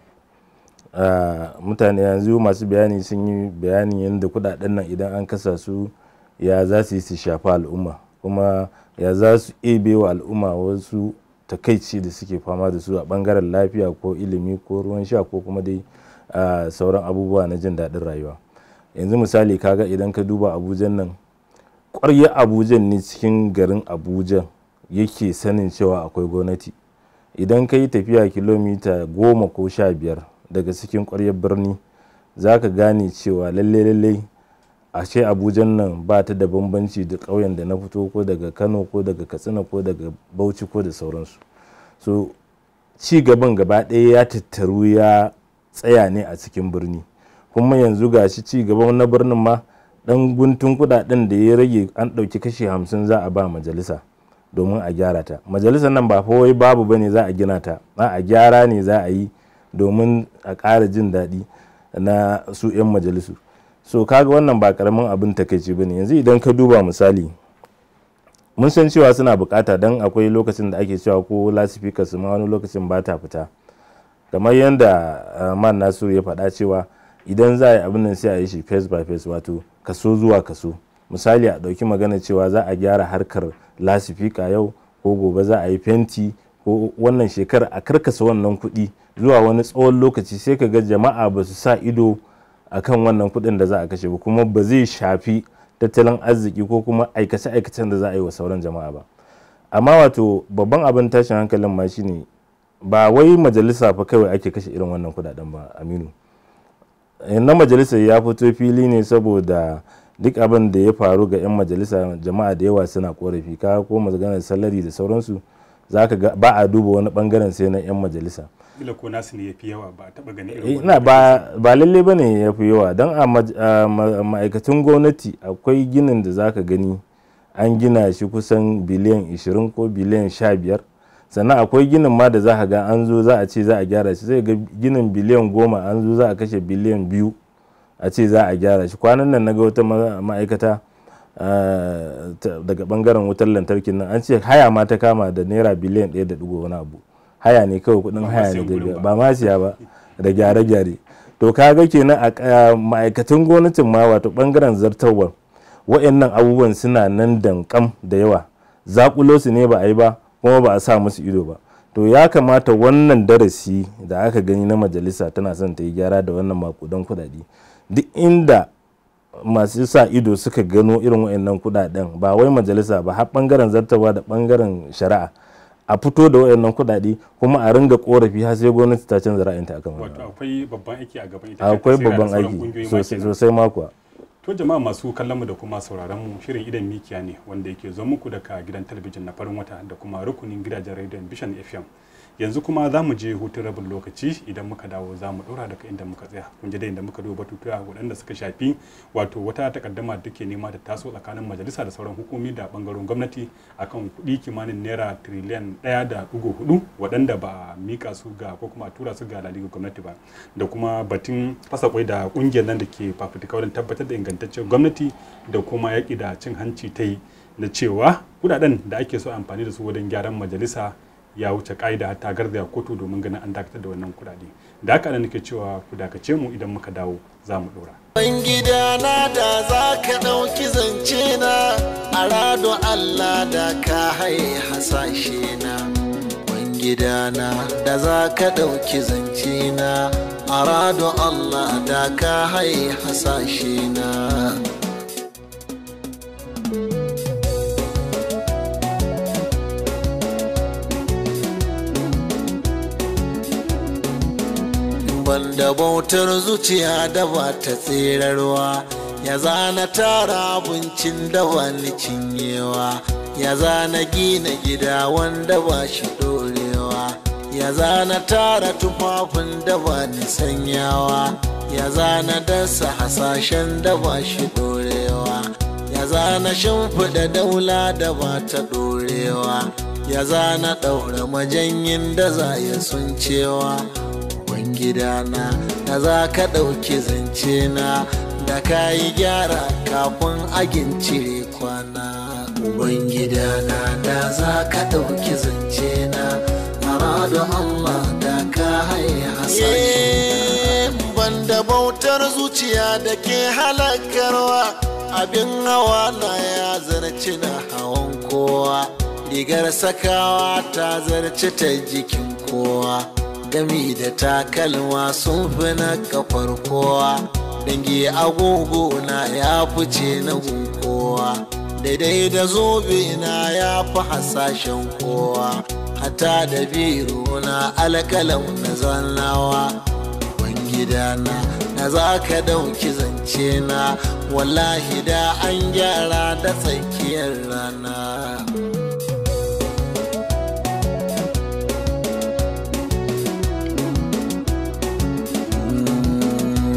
Mutane yanzu masu bayani sun yi bayani yadda kudaden nan idan an kasa su ya za su yi su shafa al'umma, kuma ya za su ebe wa al'umma wasu takaici da suke fama da su a bangaren lafiya ko ilimi ko ruwan sha ko kuma dai sauran abubuwa na jin daɗin rayuwa. Yanzu misali kaga idan ka duba Abuja nan, ƙwarya Abuja ne cikin garin Abuja yake sanin cewa akwai gwamnati. Idan ka yi tafiya kilomita 10 ko 15 daga cikin ƙwaryar birni za ka gane cewa lalle ashe Abuja nan ba ta da bambanci da ƙauyen da na fito, ko daga Kano ko daga Katsina ko daga Bauchi ko da sauransu. So ci gaban gaba ɗaya ya tattaru ya tsaya ne a cikin birni, kuma yanzu ga shi ci gaban na birnin ma ɗan guntun kuɗaɗen da ya rage an ɗauki kashi 50 za a ba majalisa domin a gyara ta. Majalisar nan ba fa wai babu bane za a gina ta, a gyara ne za a yi domin a ƙara jin daɗi na su 'yan majalisu. So kaga wannan ba karamin abin takaici bane. Yanzu idan ka duba misali, mun san cewa suna bukata, dan akwai lokacin da ake cewa ko lasifika su ma wani lokacin ba ta fita, kamar yadda man Nasiru ya faɗa cewa idan za a yi abin nan sai a yi shi face by face, wato kaso zuwa kaso. Misali a ɗauki magana cewa za a gyara harkar lasifika yau, ko gobe za a yi fenti, ko wannan shekara a karkasa wannan kuɗi zuwa wani tsawon lokaci, sai ka ga jama'a ba su sa ido akan wannan kuɗin da za a kashe ba, kuma ba zai shafi tattalin arziki ko kuma aikace-aikacen da za a yi wa sauran jama'a ba. Amma wato babban abin tashin hankalin ma shine ba wai majalisa fa kawai ake kashe irin wannan kuɗaɗen ba, Aminu. Na majalisa ya fito fili ne saboda duk abin da ya faru ga 'yan majalisa, jama'a da yawa suna korafi, ka ko maganar salari da sauransu, za ka ga ba a duba wani bangaren sai na 'yan majalisa.
Ila ko nasu ne ya fi yawa, ba taɓa gani irin
wannan. Ba lalle ba ne ya fi yawa, don a ma'aikatan gwamnati akwai ginin da za ka gani an gina shi kusan biliyan 20 ko biliyan 15, sannan akwai ginin ma da za ka ga an zo za a ce za a gyara shi, zai ga ginin biliyan 10 an zo za a kashe biliyan 2 a ce za a gyara shi. Kwanan nan na ga wata ma'aikata daga bangaren wutar lantarkin nan an ce haya ma ta kama da naira biliyan 1 da wani abu. Haya ne kawai, kudin haya ne, ba ma siya ba, da gyare-gyare. To kaga kenan a ma'aikatan gwamnatin ma, wato bangaren zartarwar, wa'annan abubuwan suna nan dankam da yawa, zakulo su ne ba a yi ba, kuma ba a sa musu ido ba. To ya kamata wannan darasi da aka gani na majalisa tana son ta yi gyara da wannan makudan kudade, duk inda masu sa ido suka gano irin wa'annan kudaden, ba wai majalisa ba, har bangaren zartarwa da bangaren shari'a, a fito da wayannan kudade kuma a ringa korafi har sai gwamnati ta canza ra'ayinta akan wannan.
Wato akwai babban aiki a gaban ita.
Akwai babban aiki sosai ma kuwa.
To jama'a masu kallon mu da kuma sauraron mu, shirin idan mikiya ne wanda yake zo muku daga gidan talabijin na farin wata da kuma rukunin gidajen rediyon Vision FM. Yanzu kuma za mu je hutun rabin lokaci, idan muka dawo za mu ɗora daga inda muka tsaya. Kun ji da inda muka duba batutuwa waɗanda suka shafi wato wata takaddama da take nema ta taso tsakanin majalisa da sauran hukumi da bangaren gwamnati akan kuɗi kimanin naira tiriliyan 1.4 waɗanda ba a mika su ga ko kuma a tura su ga laliga gwamnati ba, da kuma batun fasa kwai da ƙungiyar nan da ke fafutuka wajen tabbatar da ingantaccen gwamnati da kuma yaƙi da cin hanci ta yi, na cewa kuɗaɗen da ake so amfani da su wajen gyaran majalisa ya wuce ka'ida har ta garzaya kotu domin ganin an dakatar da wannan kuɗaɗe. Da haka nake cewa ku dakace mu, idan muka dawo za mu ɗora.
Gida na da za ka ɗauki zance na, a rado Allah da ka haye hasashe na. Gida na da za ka ɗauki zance na, a rado Allah da ka haye hasashe na. Banda bautar zuciya da ba ta tserarwa, ya zana tara abincin da ba ni cinyewa, ya zana gina gida wanda ba shi dorewa, ya zana tara tufafin da ba ni sanyawa, ya zana dasa hasashen da ba shi dorewa, ya zana shimfiɗa daula da ba ta dorewa, ya zana ɗaura majanyin da za ya suncewa. Gidana da za ka ɗauki zance na, da ka yi gyara kafin agin cire kwana. Ubangidana da za ka ɗauki zance na, arado Allah da ka haye hasashe. Banda bautar zuciya da ke halakarwa, abin hawa na ya zarci na hawan kowa, rigar sakawa ta zarci ta jikin kowa, gami da takalma sun fi na kafar kowa, dangi agogo na ya fice na kowa, daidai da zobe na ya fi hasashen kowa, hata da biro na alkalau na zannawa. Gidana na za ka ɗauki zance na, wallahi da an gyara da tsakiyar rana.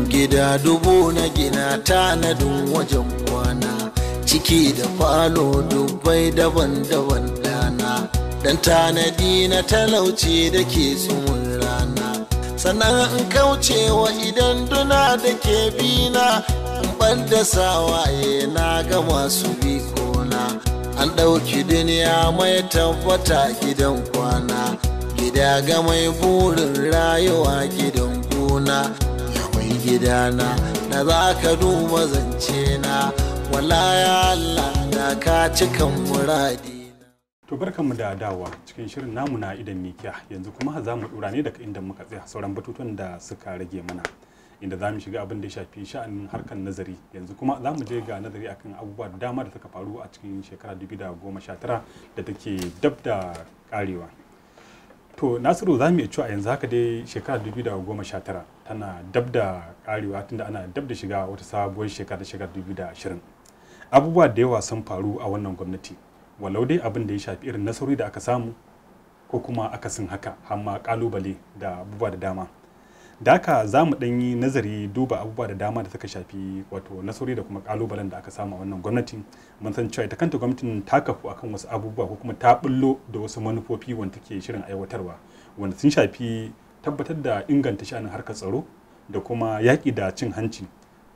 Gida dubu na gina tanadin wajen kwana, ciki da falo dubbai daban-daban dana, dan tanadi na talauci da ke tsumin rana, sannan in kaucewa idan duna da ke bina, in ɓadda sawaye na ga masu bikona, an ɗauki duniya mai tabbata gidan kwana, gida ga mai burin rayuwa gidan gona. Gidana da za ka duba zance na, wallahi Allah da ka cikan muradi.
To barkanmu da dawowa cikin shirin namu na idan mikiya. Yanzu kuma za mu dora ne daga inda muka tsaya, sauran batutuwan da suka rage mana, inda za mu shiga abin da ya shafi sha'anin harkar nazari. Yanzu kuma za mu je ga nazari akan abubuwa da dama da suka faru a cikin shekara 2019 da take dab da karewa. To Nasiru, za mu iya cewa yanzu haka dai shekara 2019 tana dab da karewa, tunda ana dab da shiga wata sabuwar shekara 2020. Abubuwa da yawa sun faru a wannan gwamnati, walau dai abin da ya shafi irin nasarori da aka samu ko kuma akasin haka, amma kalubale da abubuwa da dama. Da haka za mu ɗan yi nazari, duba abubuwa da dama da suka shafi wato nasarori da kuma kalubalen da aka samu a wannan gwamnati. Mun san cewa ita kanta gwamnatin ta kafu akan wasu abubuwa ko kuma ta bullo da wasu manufofi wanda take shirin aiwatarwa, wanda sun shafi tabbatar da inganta sha'anin harkar tsaro da kuma yaƙi da cin hanci,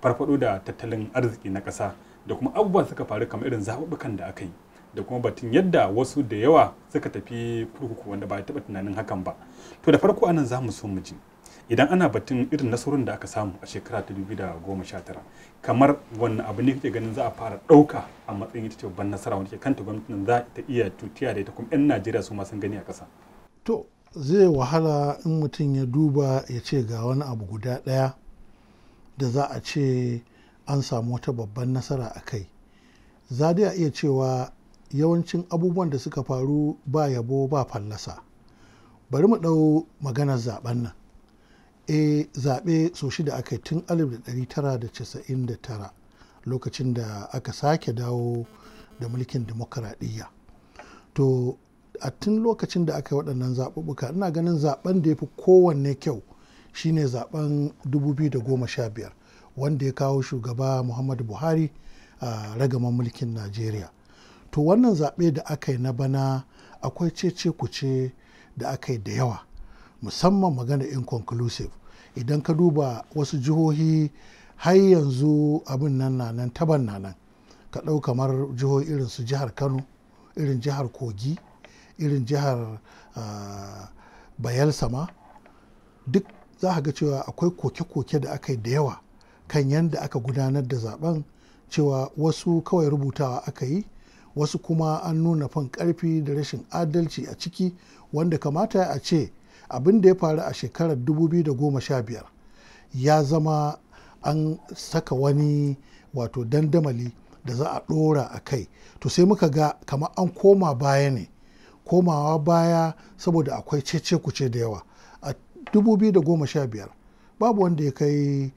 farfado da tattalin arziki na ƙasa, da kuma abubuwa suka faru kamar irin zaɓuɓɓukan da aka yi, da kuma batun yadda wasu da yawa suka tafi kurkuku wanda ba a taɓa tunanin hakan ba. To da farko anan za mu so mu ji, idan ana batun irin nasarorin da aka samu a shekara ta 2019, kamar wannan abu ne kake ganin za a fara ɗauka a matsayin ita ce babban nasara wanda ke kanta gwamnatin za ta iya tutiya da ita, kuma 'yan Najeriya su ma sun gani a ƙasa?
To zai wahala in mutum ya duba ya ce ga wani abu guda ɗaya da za a ce an samu wata babban nasara a kai. Za dai a iya cewa yawancin abubuwan da suka faru ba yabo ba fallasa. Bari mu ɗau maganar zaben nan. Zaɓe so shida aka yi tun 1999 lokacin da aka sake dawo da mulkin dimokuraɗiyya. To a tun lokacin da aka yi waɗannan zaɓuɓɓuka ina ganin zaɓen da ya fi kowanne kyau shine zaɓen 2015 wanda ya kawo shugaba Muhammadu Buhari a ragaman mulkin Najeriya. To wannan zaɓe da aka yi na bana akwai cece kuce da aka yi da yawa, musamman magana inconclusive. Idan ka duba wasu jihohi har yanzu abin nan na nan taban na nan, ka ɗau kamar jihohi irin su jihar Kano, irin jihar Kogi, irin jihar Bayelsa ma, duk za ka ga cewa akwai koke-koke da aka yi da yawa kan yadda aka gudanar da zaben, cewa wasu kawai rubutawa aka yi, wasu kuma an nuna fin karfi da rashin adalci a ciki, wanda kamata a ce abin da ya faru a shekarar 2015 ya zama an saka wani wato dandamali da za a ɗora a kai. To sai muka ga kamar an koma baya ne, komawa baya saboda akwai cece kuce da yawa. A 2015 babu wanda ya kai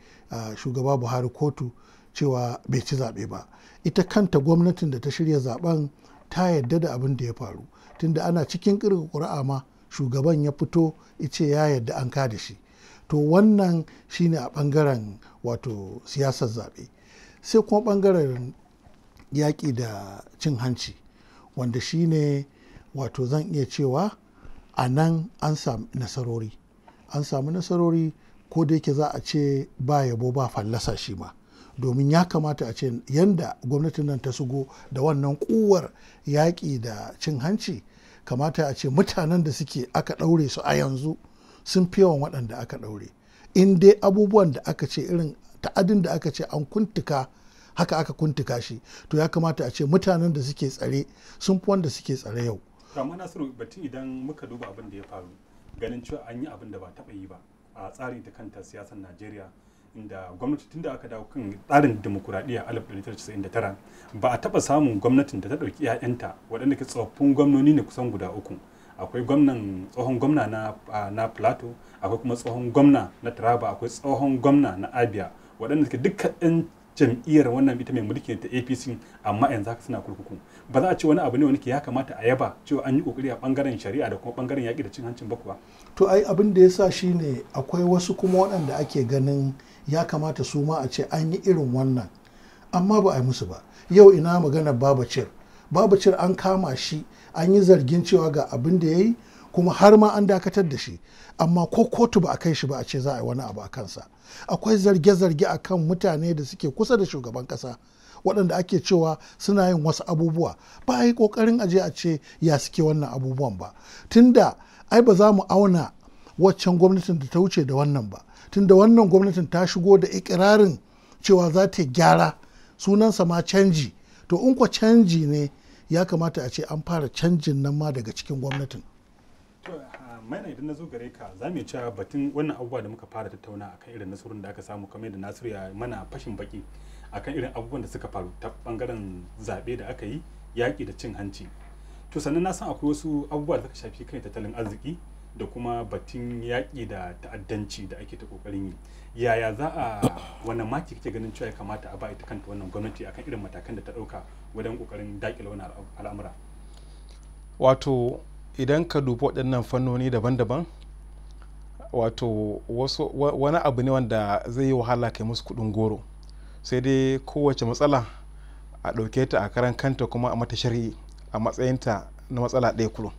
shugaba Buhari kotu cewa bai ci zaɓe ba. Ita kanta gwamnatin da ta shirya zaben ta yadda da abin da ya faru, tunda ana cikin ƙirga ƙuri'a ma shugaban ya fito ice ya yadda an kada shi. To wannan shine a ɓangaren wato siyasar zaɓe. Sai kuma ɓangaren yaƙi da cin hanci, wanda shine wato zan iya cewa a nan an samu nasarori. An samu nasarori, ko da yake za a ce ba yabo ba fallasa shi ma, domin ya kamata a ce yanda gwamnatin nan ta shigo da wannan kuwar yaƙi da cin hanci, kamata a ce mutanen da suke aka ɗaure su a yanzu sun fi yawan waɗanda aka ɗaure. In dai abubuwan da aka ce irin ta'adin da aka ce an kuntuka haka aka kuntuka shi, to ya kamata a ce mutanen da suke tsare sun fi wanda suke tsare yau.
Amma Nasiru, batun idan muka duba abin da ya faru, ganin cewa an yi abin da ba taɓa yi ba a tsarin ta kanta siyasar Najeriya, inda gwamnati tun da aka dawo kan tsarin demokuraɗiyya 1999 ba a taɓa samun gwamnatin da ta ɗauki 'ya'yanta waɗanda ke tsofaffin gwamnoni ne kusan guda uku. Akwai tsohon gwamna na Plateau, akwai kuma tsohon gwamna na Taraba, akwai tsohon gwamna na Abia, waɗanda ke dukkan 'yan jam'iyyar wannan ita mai mulki ta APC, amma yanzu haka suna kurkuku. Ba za a ce wani abu ne wani ke ya kamata a yaba cewa an yi kokari a bangaren shari'a da kuma bangaren yaƙi da cin hancin ba kuwa?
To ai abin da ya sa shi ne akwai wasu kuma waɗanda ake ganin ya kamata su ma a ce an yi irin wannan, amma ba a yi musu ba. Yau ina maganar Babacir an kama shi, an yi zargin cewa ga abin da ya yi, kuma har ma an dakatar da shi, amma ko kotu ba a kai shi ba a ce za a yi wani abu a kansa. Akwai zarge-zarge a kan mutane da suke kusa da shugaban ƙasa, waɗanda ake cewa suna yin wasu abubuwa, ba a yi ƙoƙarin aje a ce ya suke wannan abubuwan ba. Tunda ai ba za mu auna waccan gwamnatin da ta wuce da wannan ba, tunda wannan gwamnatin ta shigo da ikirarin cewa za ta gyara, sunansa ma canji. To in kwa canji ne, ya kamata a ce an fara canjin nan ma daga cikin gwamnatin.
Maina, idan na zo gare ka, za mu cewa batun wannan abubuwa da muka fara tattauna akan irin nasarorin da aka samu, kamar yadda Nasiru ya mana fashin baki akan irin abubuwan da suka faru ta bangaren zaɓe da aka yi, yaƙi da cin hanci. To sannan na san akwai wasu abubuwa da suka shafi kai tattalin arziki da kuma batun yaƙi da ta'addanci da ake ta ƙoƙarin yi. Yaya za a wannan maki kake ganin cewa ya kamata a ba ita kanta wannan gwamnati akan irin matakan da ta ɗauka wajen ƙoƙarin daƙile wannan al'amura?
Wato idan ka dubi waɗannan fannoni daban-daban, wato wani abu ne wanda zai yi wahala kai musu kuɗin goro, sai dai kowace matsala a ɗauke ta a karan kanta kuma a mata shari'i a matsayinta na matsala ɗaya kullum.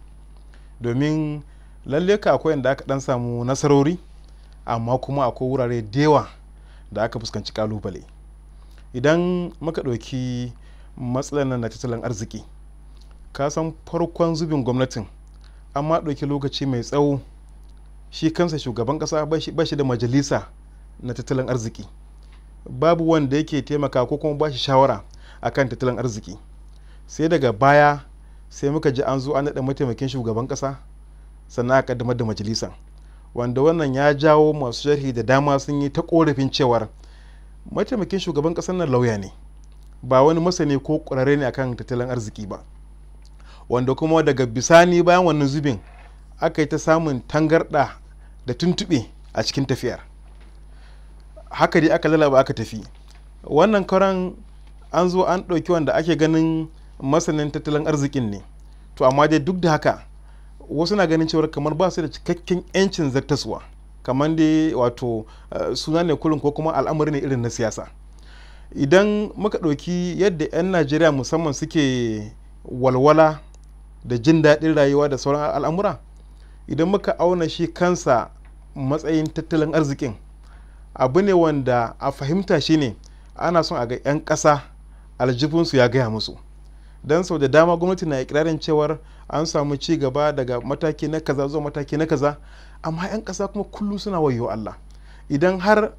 Domin lalle ka akwai yadda aka ɗan samu nasarori, amma kuma akwai wurare da yawa da aka fuskanci kalubale. Idan muka ɗauki matsalar nan na tattalin arziki, ka san farkon zubin gwamnatin amma ɗauki lokaci mai tsawo, shi kansa shugaban ƙasa ba shi da majalisa na tattalin arziki, babu wanda yake taimaka ko kuma ba shi shawara akan tattalin arziki. Sai daga baya sai muka ji an zo an naɗa mataimakin shugaban ƙasa, sannan aka kaddamar da majalisa, wanda wannan ya jawo masu sharhi da dama sun yi ta korafin cewar mataimakin shugaban ƙasar nan lauya ne, ba wani masani ko ƙwararre ne akan tattalin arziki ba, wanda kuma daga bisani bayan wannan zubin aka yi ta samun tangarɗa da tuntuɓe a cikin tafiyar. Haka dai aka lalaba aka tafi. Wannan karan an zo an ɗauki wanda ake ganin masanin tattalin arzikin ne, to amma dai duk da haka wasu na ganin cewar kamar ba su da cikakken 'yancin zartaswa, kamar dai wato suna ne kullum ko kuma al'amari ne irin na siyasa. Idan muka ɗauki yadda 'yan Najeriya musamman suke walwala da jin daɗin rayuwa da sauran al'amura, idan muka auna shi kansa matsayin tattalin arzikin, abu ne wanda a fahimta shi ne ana son a ga 'yan ƙasa aljibinsu ya gaya musu, don sau da dama gwamnati na ikirarin cewar an samu ci gaba daga mataki na kaza zuwa mataki na kaza, amma 'yan ƙasa kuma kullum suna wayo Allah. Idan har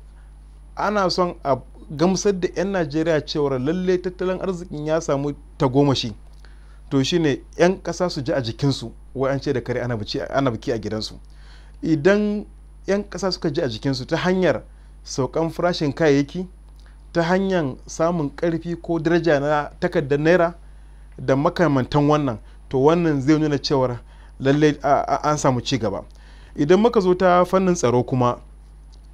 ana son a gamsar da 'yan Najeriya cewar lalle tattalin arzikin ya samu tagomashi, to shine 'yan ƙasa su ji a jikinsu, wai an ce da kare ana biki a gidansu. Idan 'yan ƙasa suka ji a jikinsu ta hanyar saukan farashin kayayyaki, ta hanyar samun ƙarfi ko daraja na takardar naira da makamantan wannan, to wannan zai nuna cewar lallai an samu ci gaba. Idan muka zo ta fannin tsaro kuma,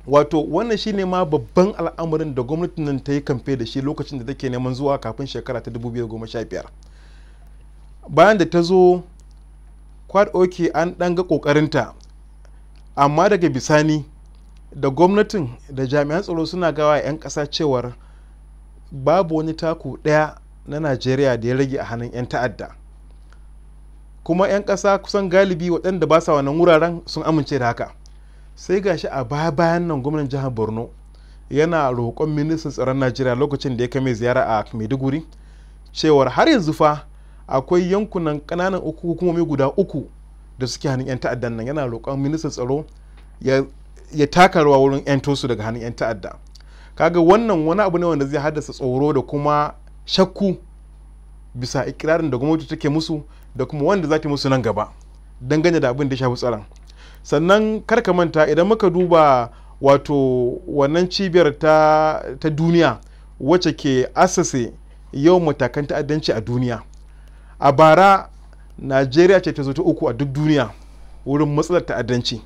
wato wannan shine ma babban al'amarin da gwamnatin nan ta yi kamfe da shi lokacin da take neman zuwa kafin shekara ta 2015. Bayan da ta zo oke an ɗan ga ƙoƙarinta, amma daga bisani da gwamnatin da jami'an tsaro suna gawa 'yan ƙasa cewar babu wani taku ɗaya na Najeriya da ya rage a hannun 'yan ta'adda, kuma 'yan ƙasa kusan galibi waɗanda ba sa wannan wuraren sun amince da haka. Sai gashi a bayan nan gwamnan jihar Borno yana roƙon ministan tsaron Najeriya lokacin da ya kame ziyara a Maiduguri cewar har yanzu fa akwai yankunan ƙananan hukumomi guda 3 da suke hannun 'yan ta'addan nan. Yana roƙon ministan tsaro ya taka rawa wurin 'yanto su daga hannun 'yan ta'adda. Kaga wannan wani abu ne wanda zai haddasa tsoro da kuma shakku bisa ikirarin da gwamnati take musu da kuma wanda za ta musu nan gaba dangane da abin da ya shafi tsaron. Sannan karka manta, idan muka duba wato wannan cibiyar ta duniya wacce ke asase yawan matakan ta'addanci a duniya, a bara Najeriya ce ta zo ta 3 a duk duniya wurin matsalar ta'addanci.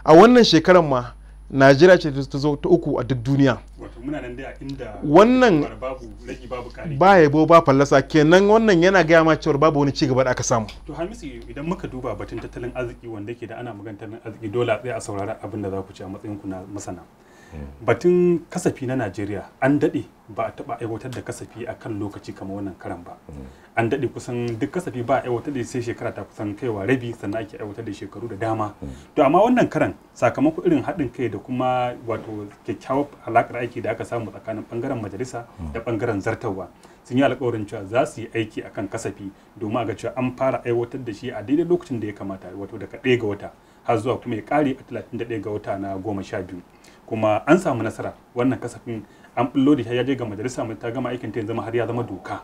A wannan shekarar ma Najeriya ce ta zo ta 3 a duk duniya.
Wato muna nan dai a inda
wannan
babu ragi babu kari,
ba yabo ba fallasa, kenan wannan yana gaya ma cewa babu wani cigaba da aka samu.
To Hamisu, idan muka duba batun tattalin arziki wanda yake da ana magana tattalin arziki, dole a tsaya a saurara abin da za ku ci a matsayin ku na masana. Batun kasafi na Najeriya an daɗe ba a taɓa aiwatar da kasafi a kan lokaci kamar wannan karan ba. An daɗe kusan duk kasafi ba a aiwatar da sai shekara ta kusan kaiwa rabi sannan ake aiwatar da shekaru da dama. To amma wannan karan sakamakon irin haɗin kai da kuma wato kyakkyawar alaƙar aiki da aka samu tsakanin ɓangaren majalisa da ɓangaren zartarwa, sun yi alƙawarin cewa za su yi aiki akan kasafi domin a ga cewa an fara aiwatar da shi a daidai lokacin da ya kamata, wato daga 1 ga wata har zuwa kuma ya ƙare a 31 ga wata na 12. Kuma an samu nasara, wannan kasafin an bullo da ya je ga majalisa mai ta gama aikin ta yanzu har ya zama doka.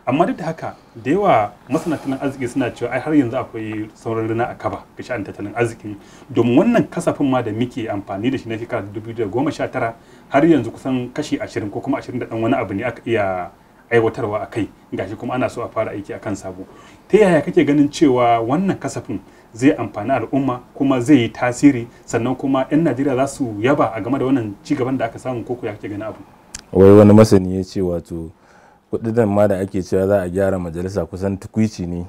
Amma duk da haka da yawa masana tattalin arziki suna cewa ai har yanzu akwai sauran rina a kaba ga sha'anin tattalin arzikin, domin wannan kasafin ma da muke amfani da shi na shekara 2019 har yanzu kusan kashi 20 ko kuma 20 da dan wani abu ne aka iya aiwatarwa a kai, gashi kuma ana so a fara aiki akan sabo. Ta yaya kake ganin cewa wannan kasafin zai amfani al'umma kuma zai yi tasiri, sannan kuma 'yan Najeriya za su yaba a game da wannan cigaban da aka samu, ko ya kake ganin abu?
Wai wani masani ya ce wato kuɗin ma da ake cewa za a gyara majalisa kusan tukwici ne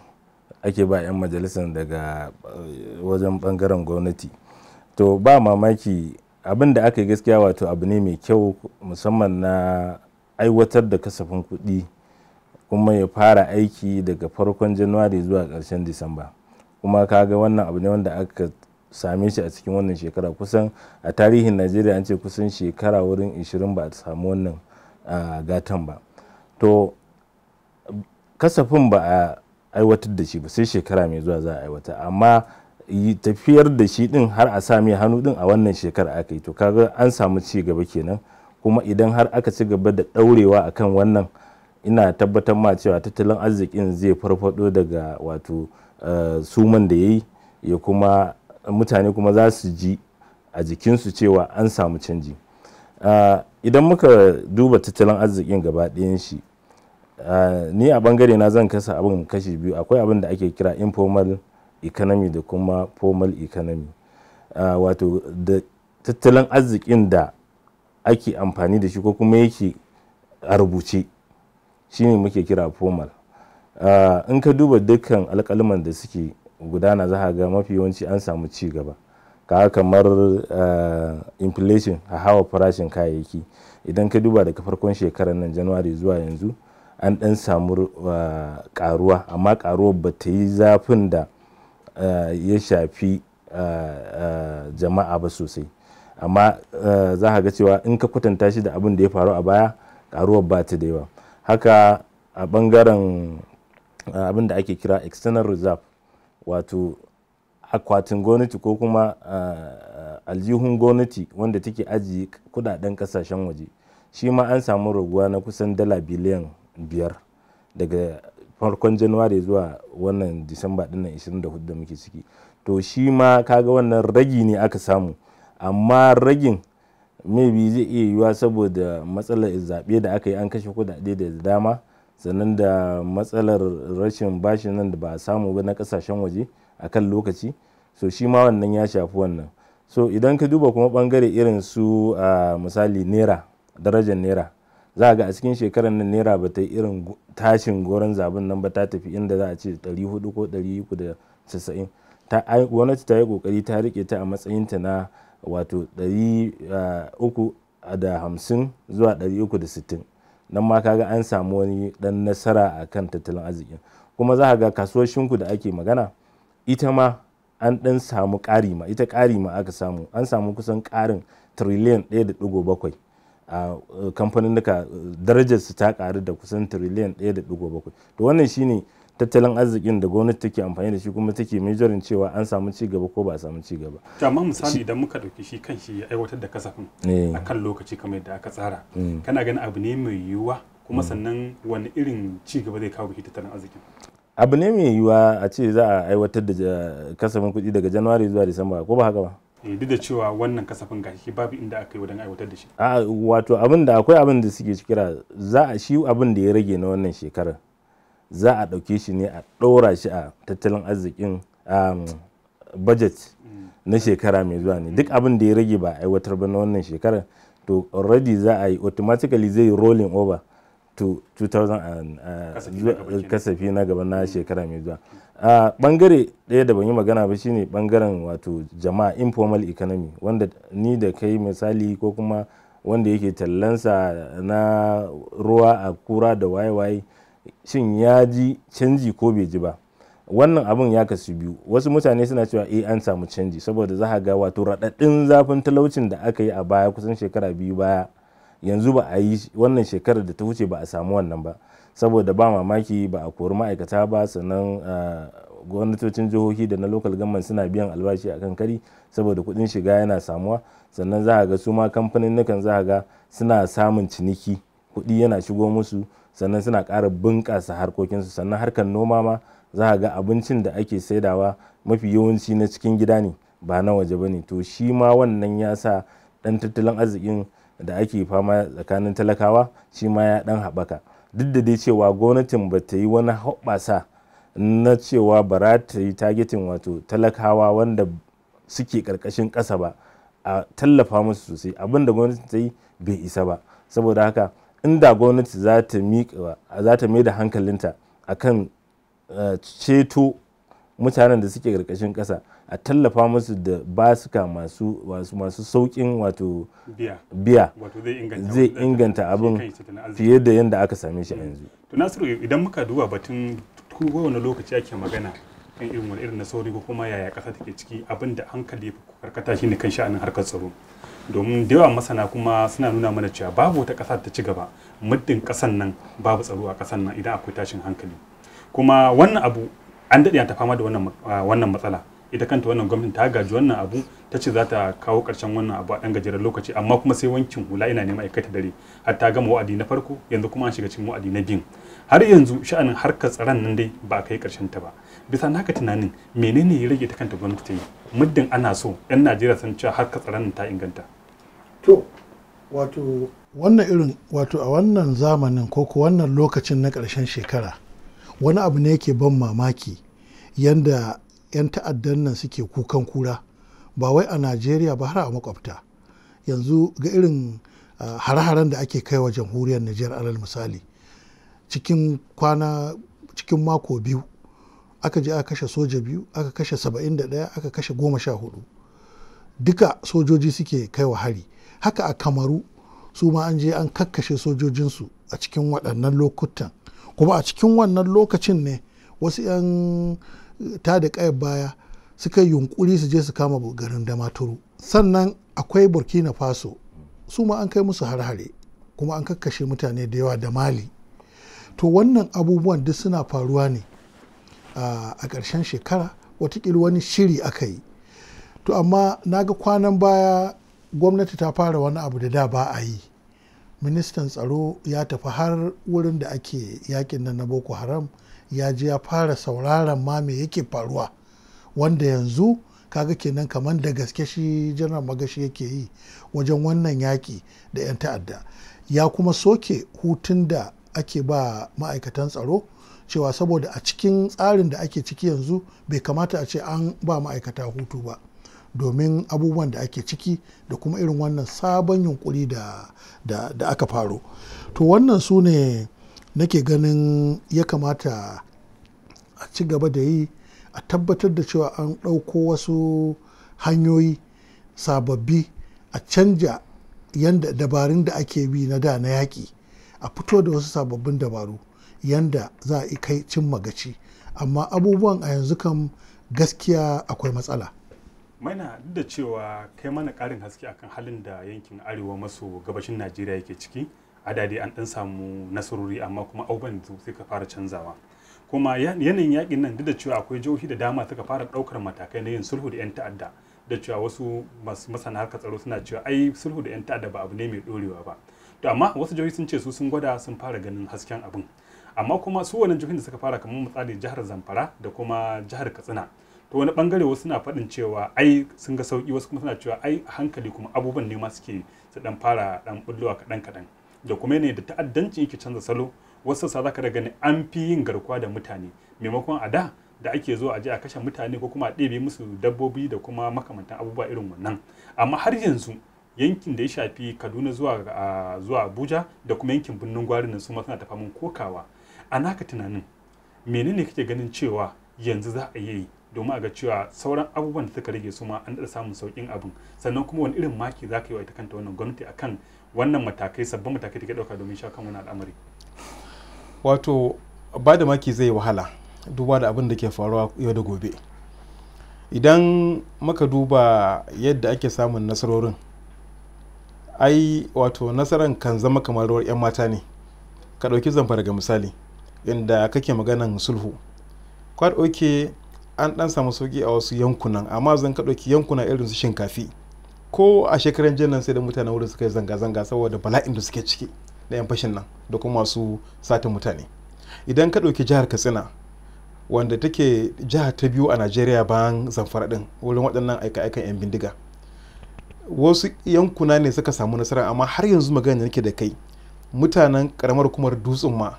ake ba 'yan majalisar daga wajen bangaren gwamnati. To ba mamaki abin da aka yi gaskiya wato abu ne mai kyau, musamman na aiwatar da kasafin kuɗi kuma ya fara aiki daga farkon Januwari zuwa ƙarshen Disamba. Kuma kaga wannan abu ne wanda aka same shi a cikin wannan shekara. Kusan a tarihin Najeriya an ce kusan shekara wurin 20 ba a samu wannan gatan ba. To kasafin ba a aiwatar da shi ba sai shekara mai zuwa za a aiwata, amma tafiyar da shi din har a sami hannu din a wannan shekara aka yi. To kaga an samu ci gaba kenan, kuma idan har aka ci gaba da daurewa akan wannan, ina tabbatar ma cewa tattalin arzikin zai farfado daga wato suman da yayi, ya kuma mutane kuma za su ji a jikinsu cewa an samu canji. Idan muka duba tattalin arzikin gaba ɗayan shi, ni a bangare na zan kasa abin kashi biyu. Akwai abin da ake kira informal economy da kuma formal economy, wato da tattalin arzikin da ake amfani da shi ko kuma yake a rubuce shine muke kira formal. In ka duba dukkan alƙaluman da suke gudana za ga mafi yawanci an samu ci gaba, kamar inflation, hawa farashin kayayyaki. Idan ka duba daga farkon shekarar nan January zuwa yanzu an ɗan samu karuwa, amma karuwar ba ta yi zafin da ya shafi jama'a ba sosai. Amma za ka ga cewa in ka kwatanta shi da abin da ya faru a baya, karuwar ba ta da yawa. Haka a bangaren abin da ake kira external reserve, wato akwatin gwamnati ko kuma aljihun gwamnati wanda take ajiye kudaden kasashen waje, shi ma an samu raguwa na kusan dala biliyan 5 daga farkon January zuwa wannan Disamba dinnan 24 da muke ciki. To shi ma kaga wannan ragi ne aka samu, amma ragin maybe zai iya yiwuwa saboda matsalar zaɓe da aka yi, an kashe kudade da dama, sannan da matsalar rashin bashi nan da ba a samu ba na kasashen waje a kan lokaci. So shi ma wannan ya shafi wannan. So idan ka duba kuma bangare irin su misali naira, darajar naira, za ga a cikin shekarar nan naira ba ta yi irin tashin goron zaben nan ba, ta tafi inda za a ce 400 ko 390. Gwamnati ta yi kokari ta rike ta a matsayinta na wato 350 zuwa 360. Nan ma kaga an samu wani dan nasara a kan tattalin arzikin. Kuma za ga kasuwar shinku da ake magana, ita ma an dan samu ƙari ma, ita ƙari ma aka samu, an samu kusan ƙarin tiriliyan 1.7 a kamfanin darajarsu ta ƙaru da kusan tiriliyan 1.7. to wannan shine tattalin arzikin da gwamnati take amfani da shi, kuma take mejorin cewa an samu ci gaba ko ba a samu ci gaba.
amma misali idan muka dauki shi kan shi ya aiwatar da kasafin a kan lokaci kamar yadda aka tsara, kana ganin abu ne mai yiwuwa, kuma sannan wani irin ci gaba zai kawo tattalin arzikin?
Abu ne mai yiwuwa a ce za a aiwatar da kasafin kuɗi daga January zuwa Disamba, ko ba haka ba?
Duk da cewa wannan kasafin gashi babu inda aka yi wajen aiwatar da shi.
Wato akwai abin da suke kira shi abin da ya rage na wannan shekarar za a ɗauke shi ne a ɗora shi a tattalin arzikin budget na shekara mai zuwa ne. Duk abin da ya rage ba a aiwatar ba na wannan shekarar, to already za a yi automatically zai rolling over to 2000 kasafi na gaba na shekara mai zuwa. Bangare ɗaya da ban yi magana ba shine bangaren wato jama'a, informal economy, wanda ni da kai misali, ko kuma wanda yake tallansa na ruwa a kura da waye-waye, shin ya ji canji ko bai ji ba? Wannan abun ya kasu biyu. Wasu mutane suna cewa an samu canji, saboda za ga wato raɗaɗin zafin talaucin da aka yi a baya kusan shekara 2 baya, yanzu ba a yi wannan shekarar da ta wuce ba a samu wannan ba, saboda ba mamaki ba a kori ma'aikata ba, sannan gwamnatocin jihohi da na local government suna biyan albashi a kan kari saboda kuɗin shiga yana samuwa, sannan za ga su ma kamfanin za ga suna samun ciniki, kuɗi yana shigo musu, sannan suna ƙara bunƙasa harkokinsu. Sannan harkar noma ma za ga abincin da ake saidawa mafi yawanci na cikin gida ne, ba na waje ba ne. To shi ma wannan ya sa ɗan tattalin arzikin da ake fama tsakanin talakawa shi ma ya ɗan haɓaka, duk da dai cewa gwamnatin ba ta yi wani hoɓɓasa na cewa ba za ta yi targeting wato talakawa wanda suke ƙarƙashin ƙasa ba, a tallafa musu sosai. Abin da gwamnati ta yi bai isa ba, saboda haka inda gwamnati za ta mai da hankalinta akan ceto mutanen da suke ƙarƙashin ƙasa, a tallafa musu da basuka masu sauƙin wato biya, zai inganta abin fiye da yadda aka same shi a yanzu.
To Nasiru, idan muka duba batun kowane lokaci ake magana kan irin wani irin nasarori ko kuma yaya ƙasa take ciki, abin da hankali karkata shine kan sha'anin harkar tsaro. Domin da yawa masana kuma suna nuna mana cewa babu wata ƙasa ta ci gaba muddin ƙasan nan babu tsaro a ƙasan nan idan akwai tashin hankali. Kuma wannan abu an daɗe ta fama da wannan matsala. Ita kanta wannan gwamnati ta gaji wannan abu, ta ce za ta kawo ƙarshen wannan abu a ɗan gajeren lokaci, amma kuma sai wankin hula ina neman aikata dare, har ta gama wa'adi na farko, yanzu kuma an shiga cikin wa'adi na biyu. Har yanzu sha'anin harkar tsaron nan dai ba a kai ƙarshen ta ba. Bisa naka tunanin menene ya rage ta kanta gwamnati ta yi muddin ana so 'yan Najeriya sun cewa harkar tsaron ta inganta?
To wato wannan irin wato a wannan zamanin ko wannan lokacin na ƙarshen shekara, wani abu ne yake ban mamaki yanda 'yan ta'addan nan suke kukan kura, ba wai a Najeriya ba har a makwabta. Yanzu ga irin hare-haren da ake kai wa jamhuriyar Nijar alal misali, cikin mako 2 aka je aka kashe soja 2, aka kashe 71, aka kashe 14. Duka sojoji suke kai wa hari. Haka a Kamaru su ma an je an kakkashe sojojinsu a cikin waɗannan lokutan. Kuma a cikin wannan lokacin ne wasu 'yan tada ƙayar baya suka yi yunkuri su je su kama garin Damaturu. Sannan akwai Burkina Faso, su ma an kai musu har-hare kuma an kakkashe mutane da yawa, da Mali. To wannan abubuwan duk suna faruwa ne a ƙarshen shekara, watakila wani shiri aka yi. To amma na ga kwanan baya gwamnati ta fara wani abu da ba a yi. Ministan tsaro ya tafi har wurin da ake yakin nan na Boko Haram, ya je ya fara sauraron ma me yake faruwa, wanda yanzu kaga kenan kamar da gaske shi Janar Magashi yake yi wajen wannan yaki da 'yan ta'adda. Ya kuma soke hutun da ake ba ma'aikatan tsaro, cewa saboda a cikin tsarin da ake ciki yanzu bai kamata a ce an ba ma'aikata hutu ba, domin abubuwan da ake ciki da kuma irin wannan sabon yunkuri da aka faro. To wannan su ne nake ganin ya kamata a ci gaba da yi, a tabbatar da cewa an ɗauko wasu hanyoyi sababbi, a canja yanda dabarun da ake bi na da na yaƙi, a fito da wasu sababbin dabaru yanda za a kai cimma gaci. Amma abubuwan a yanzu kam gaskiya akwai matsala.
Maina, duk da cewa kai mana ƙarin haske akan halin da yankin arewa maso gabashin Najeriya yake ciki, a dade an ɗan samu nasarori amma kuma abubuwan sai ka fara canzawa. Kuma yanayin yakin nan, duk da cewa akwai jihohi da dama suka fara ɗaukar matakai na yin sulhu da 'yan ta'adda, da cewa wasu masana harkar tsaro suna cewa ai sulhu da 'yan ta'adda ba abu ne mai ɗorewa ba. To amma wasu jihohi sun ce su sun gwada sun fara ganin hasken abin. Amma kuma su wannan jihohin da suka fara, kamar misali jihar Zamfara da kuma jihar Katsina, to wani bangare wasu suna faɗin cewa ai sun ga sauki, wasu kuma suna cewa ai hankali kuma abubuwan ne ma suke su dan fara dan bullowa kaɗan da kuma ne da ta'addanci yake canza salo. Wasu sa zaka da gani an fi yin garkuwa da mutane maimakon a da ake zuwa a je a kashe mutane ko kuma a ɗebe musu dabbobi da kuma makamantan abubuwa irin wannan. Amma har yanzu yankin da ya shafi Kaduna zuwa Abuja da kuma yankin Birnin Gwari nan su ma suna tafa mun kokawa. A naka tunanin menene kake ganin cewa yanzu za a yi domin a ga cewa sauran abubuwan da suka rage su ma an da samun saukin abin, sannan kuma wani irin maki za ka yi wa ita kanta wannan gwamnati akan wannan matakai, sabbin matakai da ke ɗauka domin sha kan wani al'amari?
Wato ba da maki zai wahala duba da abin da ke faruwa yau da gobe. Idan muka duba yadda ake samun nasarorin, ai wato nasaran kan zama kamar rawar 'yan mata ne. Ka ɗauki Zamfara ga misali, inda kake maganan sulhu, ka ɗauke an ɗan samu sauki a wasu yankunan, amma zan ka ɗauki yankuna irin su Shinkafi, ko a shekaran jiya nan sai da mutanen wurin suka yi zanga-zanga saboda bala'in da suke ciki da 'yan fashin nan da kuma masu satin mutane. Idan ka ɗauki jihar Katsina, wanda take jiha ta biyu a Najeriya bayan Zamfara ɗin wurin waɗannan aika-aikan 'yan bindiga, wasu yankuna ne suka samu nasara, amma har yanzu magana da nake da kai, mutanen karamar hukumar Dutsen ma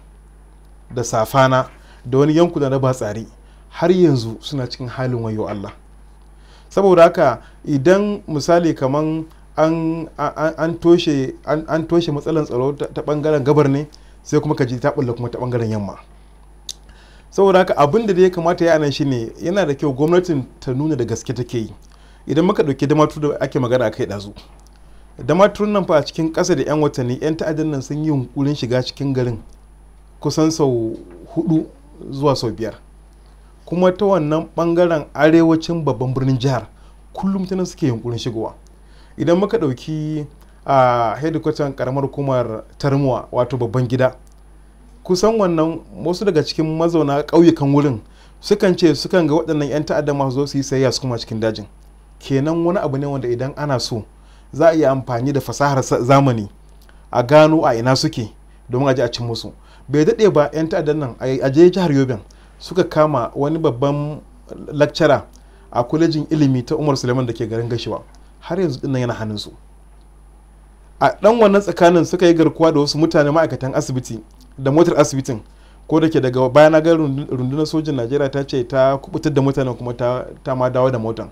da Safana da wani yankuna na Batsari har yanzu suna cikin halin wayo Allah. Saboda haka idan misali kaman an toshe matsalan tsaro ta bangaren gabar ne, sai kuma ka ji ta bulla kuma ta bangaren yamma. Saboda haka abin da ya kamata ya anan shine, yana da kyau gwamnatin ta nuna da gaske take yi. Idan muka dauki Damaturu da ake magana akai dazu, Damaturun nan fa a cikin ƙasa da 'yan watanni 'yan ta'addan nan sun yi yunkurin shiga cikin garin kusan sau 4 zuwa sau 5, kuma ta wannan bangaren arewacin babban birnin jihar kullum ta nan suke yunkurin shigowa. Idan muka dauki a hedikwatar karamar hukumar Tarmuwa, wato babban gida, kusan wannan wasu daga cikin mazauna ƙauyukan wurin sukan ce sukan ga waɗannan 'yan ta'adda masu zo su yi sayayya su kuma cikin dajin. Kenan wani abu ne wanda idan ana so za a iya amfani da fasahar zamani a gano a ina suke domin a ji a cin musu. Bai daɗe ba 'yan ta'addan nan a je jihar Yobe suka kama wani babban lakcara a kwalejin ilimi ta Umar Suleiman da ke garin Gashiwa, har yanzu dinnan yana hannunsu. A ɗan wannan tsakanin suka yi garkuwa da wasu mutane ma'aikatan asibiti da motar asibitin, ko da ke daga baya na ga rundunar sojin Najeriya ta ce ta kubutar da mutanen kuma ta ma dawo da motan.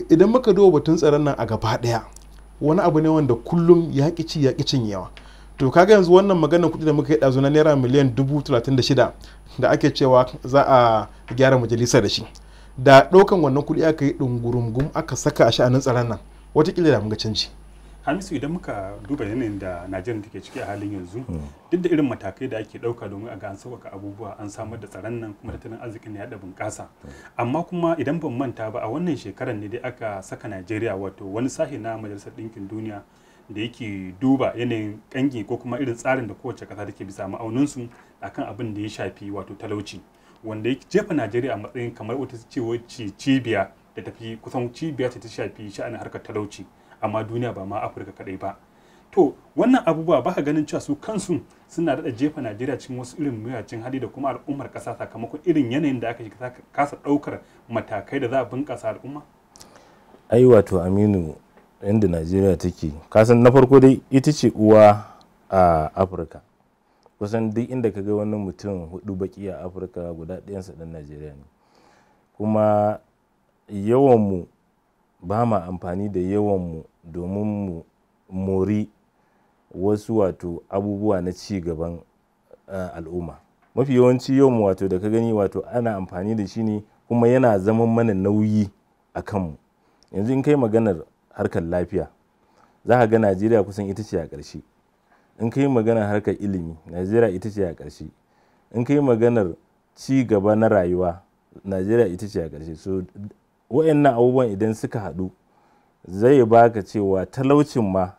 Idan muka duba batun tsaron nan a gaba ɗaya, wani abu ne wanda kullum ya ƙi ci ya ƙi cinyewa. to kaga yanzu wannan maganar kuɗi da muka yi ɗazu na naira miliyan 36,000 da ake cewa za a gyara majalisa da shi, da ɗaukan wannan kuɗi aka yi ɗungurungum aka saka a sha'anin tsaron nan watakila da mun ga canji.
Hamisu, idan muka duba yanayin da Najeriya take ciki a halin yanzu, duk da irin matakai da ake ɗauka domin a ga an sauƙaƙa abubuwa, an samar da tsaron nan kuma tattalin arzikin ya da bunƙasa, amma kuma idan ban manta ba a wannan shekarar ne dai aka saka Najeriya wato wani sahi na Majalisar Ɗinkin Duniya da yake duba yanayin ƙangi ko kuma irin tsarin da kowace ƙasa take bisa ma'auninsu akan abin da ya shafi wato talauci, wanda ya jefa Najeriya a matsayin kamar wata cibiya da tafi kusan cibiya ce ta shafi sha'anin harkar talauci, amma duniya ba ma Afirka kadai ba. To wannan abubuwa ba ka ganin cewa su kansu suna daɗa jefa Najeriya cikin wasu irin muyacin hali da kuma al'ummar ƙasa sakamakon irin yanayin da aka kasa ɗaukar matakai da za a bunƙasa al'umma?
Ai wato Aminu, yadda Najeriya take, kasan na farko dai ita ce uwa a Afirka. Kusan duk inda ka ga wani mutum hudu baki a Afirka guda ɗayansa ɗan Najeriya ne. Kuma yawanmu ba ma amfani da yawanmu domin mu mori wasu wato abubuwa na ci gaban al'umma. Mafi yawanci yawanmu wato da ka gani wato ana amfani da shi ne kuma yana zaman mana nauyi a kanmu. Yanzu in kai maganar harkar lafiya za ka ga Najeriya kusan ita ce a ƙarshe. In kai maganar harkar ilimi Najeriya ita ce a ƙarshe. In kai maganar ci gaba na rayuwa Najeriya ita ce a ƙarshe. So wayannan abubuwan idan suka haɗu zai baka cewa talaucin ma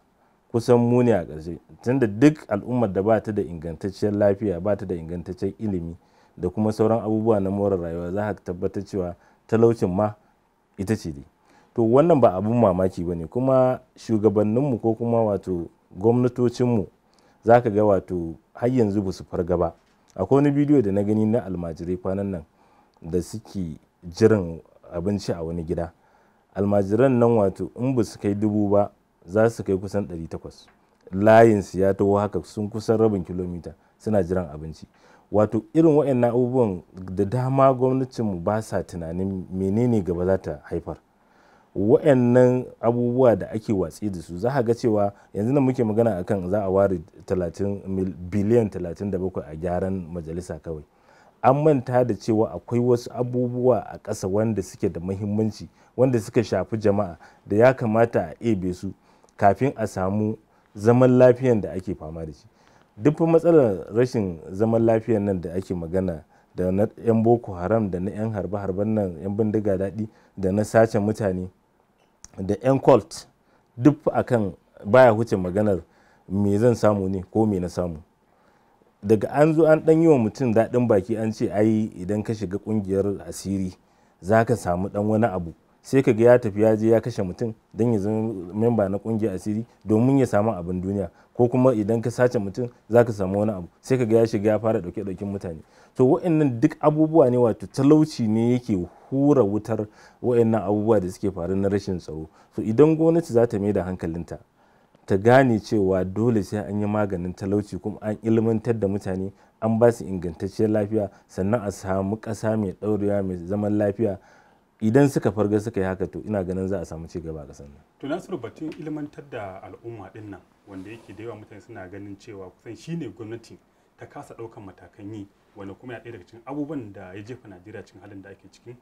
kusan mu ne a ƙarshe, tunda duk al'ummar da ba ta da ingantacciyar lafiya, ba ta da ingantaccen ilimi da kuma sauran abubuwa na more rayuwa, za ka tabbatar cewa talaucin ma ita ce dai. To wannan ba abun mamaki ba ne, kuma shugabanninmu ko kuma wato gwamnatocinmu za ka ga wato har yanzu ba su farga ba. Akwai wani bidiyo da na gani na almajirai kwanan nan da suke jiran abinci a wani gida. Almajiran nan wato in ba su kai 1000 ba za su kai kusan 800. Layinsu ya taho haka sun kusan rabin kilomita suna jiran abinci. Wato irin waɗannan abubuwan da dama gwamnatinmu ba sa tunanin menene gaba za ta haifar. Waɗannan abubuwa da ake watsi da su za ka ga cewa yanzu nan muke magana akan za a ware biliyan 37 a gyaran majalisa kawai. An manta da cewa akwai wasu abubuwa a ƙasa wanda suke da muhimmanci, wanda suka shafi jama'a da ya kamata a ebe su kafin a samu zaman lafiyan da ake fama da shi. Duk matsalar rashin zaman lafiyan nan da ake magana da na 'yan Boko Haram da na 'yan harbe-harben nan 'yan bindiga daɗi da na sace mutane da 'yan cult duk akan baya huce maganar me zan samu ne ko me na samu. Daga an zo an ɗan yi wa mutum daɗin baki an ce ai idan ka shiga ƙungiyar asiri za ka samu ɗan wani abu, sai ka ga ya tafi ya je ya kashe mutum don ya zama memba na ƙungiyar asiri domin ya samu abin duniya, ko kuma idan ka sace mutum za ka samu wani abu, sai ka ga ya shiga ya fara ɗauke-ɗauken mutane. To wa'annan duk abubuwa ne, wato talauci ne yake hura wutar wa'annan abubuwa da suke faru na rashin tsaro. So idan gwamnati za ta mai da hankalinta ta gane cewa dole sai an yi maganin talauci kuma an ilmantar da mutane, an ba su ingantacciyar lafiya, sannan a samu ƙasa mai ɗaurewa mai zaman lafiya. Idan suka farga suka yi haka, to ina ganin za a samu ci gaba a ƙasar nan.
To Nasiru, batun ilmantar da al'umma din nan wanda yake da yawa mutane suna ganin cewa kusan shine gwamnati ta kasa ɗaukan matakan yi, wanda kuma ya ɗaya daga cikin abubuwan da ya jefa Najeriya cikin halin da ake ciki.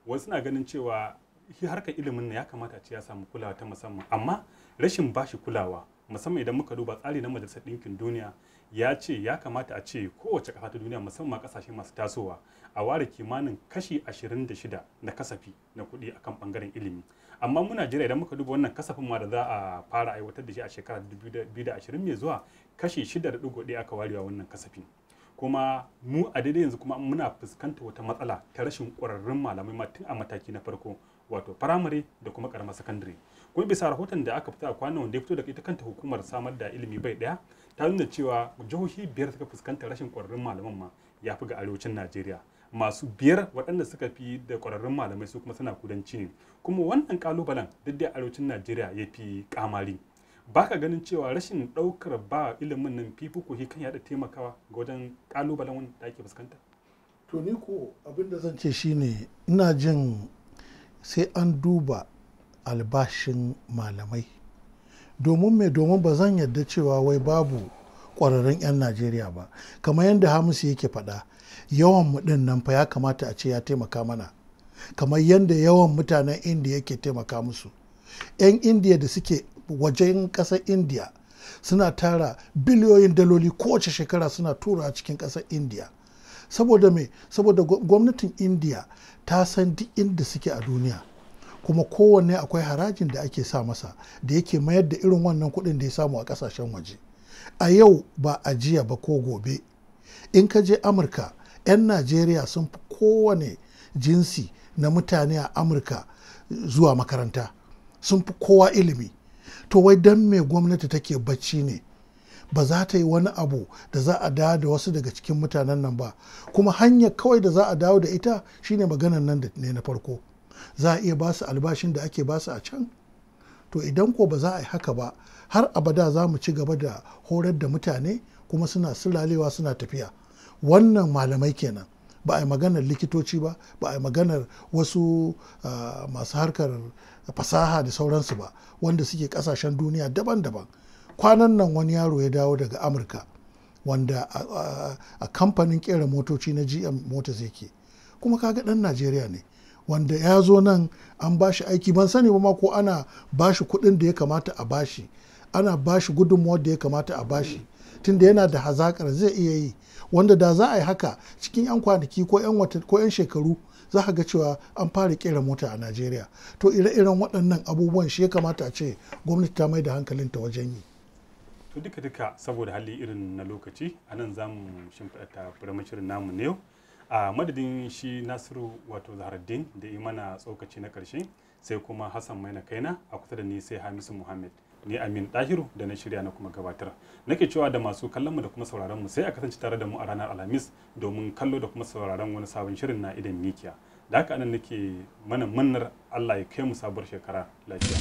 Wasu suna ganin cewa shi harkar ilimin ya kamata a ce ya samu kulawa ta musamman, amma rashin bashi kulawa, musamman idan muka duba tsari na Majalisar Ɗinkin Duniya ya ce ya kamata a ce kowace ƙasa ta duniya musamman ƙasashe masu tasowa a ware kimanin kashi 26 na kasafi na kuɗi akan ɓangaren ilimi. Amma mu Najeriya idan muka duba wannan kasafin ma da za a fara aiwatar da shi a shekarar 2020 mai zuwa, kashi 6.1 aka warewa wannan kasafin. Kuma mu a daidai yanzu kuma muna fuskantar wata matsala ta rashin ƙwararrun malamai tun a mataki na farko, wato firamare da kuma ƙaramar sakandare. Kuma bisa rahoton da aka fita a kwanan wanda ya fito daga ita kanta hukumar samar da ilimi bai ɗaya, ta nuna cewa jihohi 5 suka fuskantar rashin ƙwararrun malaman ma ya fi ga arewacin Najeriya. Masu 5 waɗanda suka fi da ƙwararrun malamai su kuma suna kudanci ne. Kuma wannan ƙalubalen duk da arewacin Najeriya ya fi ƙamari. Ba ka ganin cewa rashin ɗaukar ba ilimin nan fifiko shi kan yaɗa taimakawa ga wajen ƙalubalen wanda ake fuskanta?
To ni ko abin da zan ce shine ina jin sai an duba albashin malamai. Domin ba zan yarda cewa wai babu ƙwararrun 'yan Najeriya ba. Kamar yadda Hamisu yake faɗa, yawan mu ɗin nan fa ya kamata a ce ya taimaka mana, kamar yadda yawan mutanen Indiya yake taimaka musu. 'Yan Indiya da suke wajen ƙasar Indiya suna tara biliyoyin daloli kowace shekara suna tura cikin ƙasar Indiya. Saboda me? Saboda gwamnatin Indiya ta san duk inda suke a duniya, kuma kowanne akwai harajin da ake sa masa da yake mayar da irin wannan kuɗin da ya samu a ƙasashen waje. A yau ba a jiya ba ko gobe, in ka je Amurka, 'yan Najeriya sun fi kowane jinsi na mutane a Amurka zuwa makaranta, sun fi kowa ilimi. To wai don me gwamnati take bacci ne? Ba za ta yi wani abu da za a dawo da wasu daga cikin mutanen nan ba. Kuma hanyar kawai da za a dawo da ita shine maganan nan da ne na farko. Za a iya ba su albashin da ake ba su a can? To idan ko ba za a yi haka ba, har abada za mu ci gaba da horar da mutane kuma suna sulalewa suna tafiya. Wannan malamai kenan. Ba a yi maganar likitoci ba, ba a yi maganar wasu masu harkar fasaha da sauransu ba, wanda suke kasashen duniya daban-daban. Kwanan nan wani yaro ya dawo daga Amurka, wanda a kamfanin kera motoci na GM Motors yake, kuma kaga ɗan Najeriya ne, wanda ya zo nan an ba shi aiki. Ban sani ba ma ko ana ba shi kuɗin da ya kamata a ba shi, ana ba shi gudunmuwar da ya kamata a ba shi, tunda yana da hazakar zai iya yi, wanda da za a yi haka cikin 'yan kwanaki ko 'yan shekaru za ka ga cewa an fara kera mota a Najeriya. To ire-iren waɗannan abubuwan shi ya kamata a ce gwamnati ta mai da hankalinta wajen yi.
To duka saboda hali irin na lokaci, a nan za mu shimfiɗa ta firamar shirin namu ne yau. A madadin shi Nasiru wato Zaharaddin da yi mana tsokaci na ƙarshe, sai kuma Hassan Maina Kaina, a kusa da ni sai Hamisu Muhammad. Ni Amin Dahiru da na shirya na kuma gabatar. Nake cewa da masu kallon mu da kuma sauraron mu sai a kasance tare da mu a ranar Alhamis domin kallo da kuma sauraron wani sabon shirin na Idan Mikiya. Da haka anan nake mana munnar Allah ya kai mu sabuwar shekara lafiya.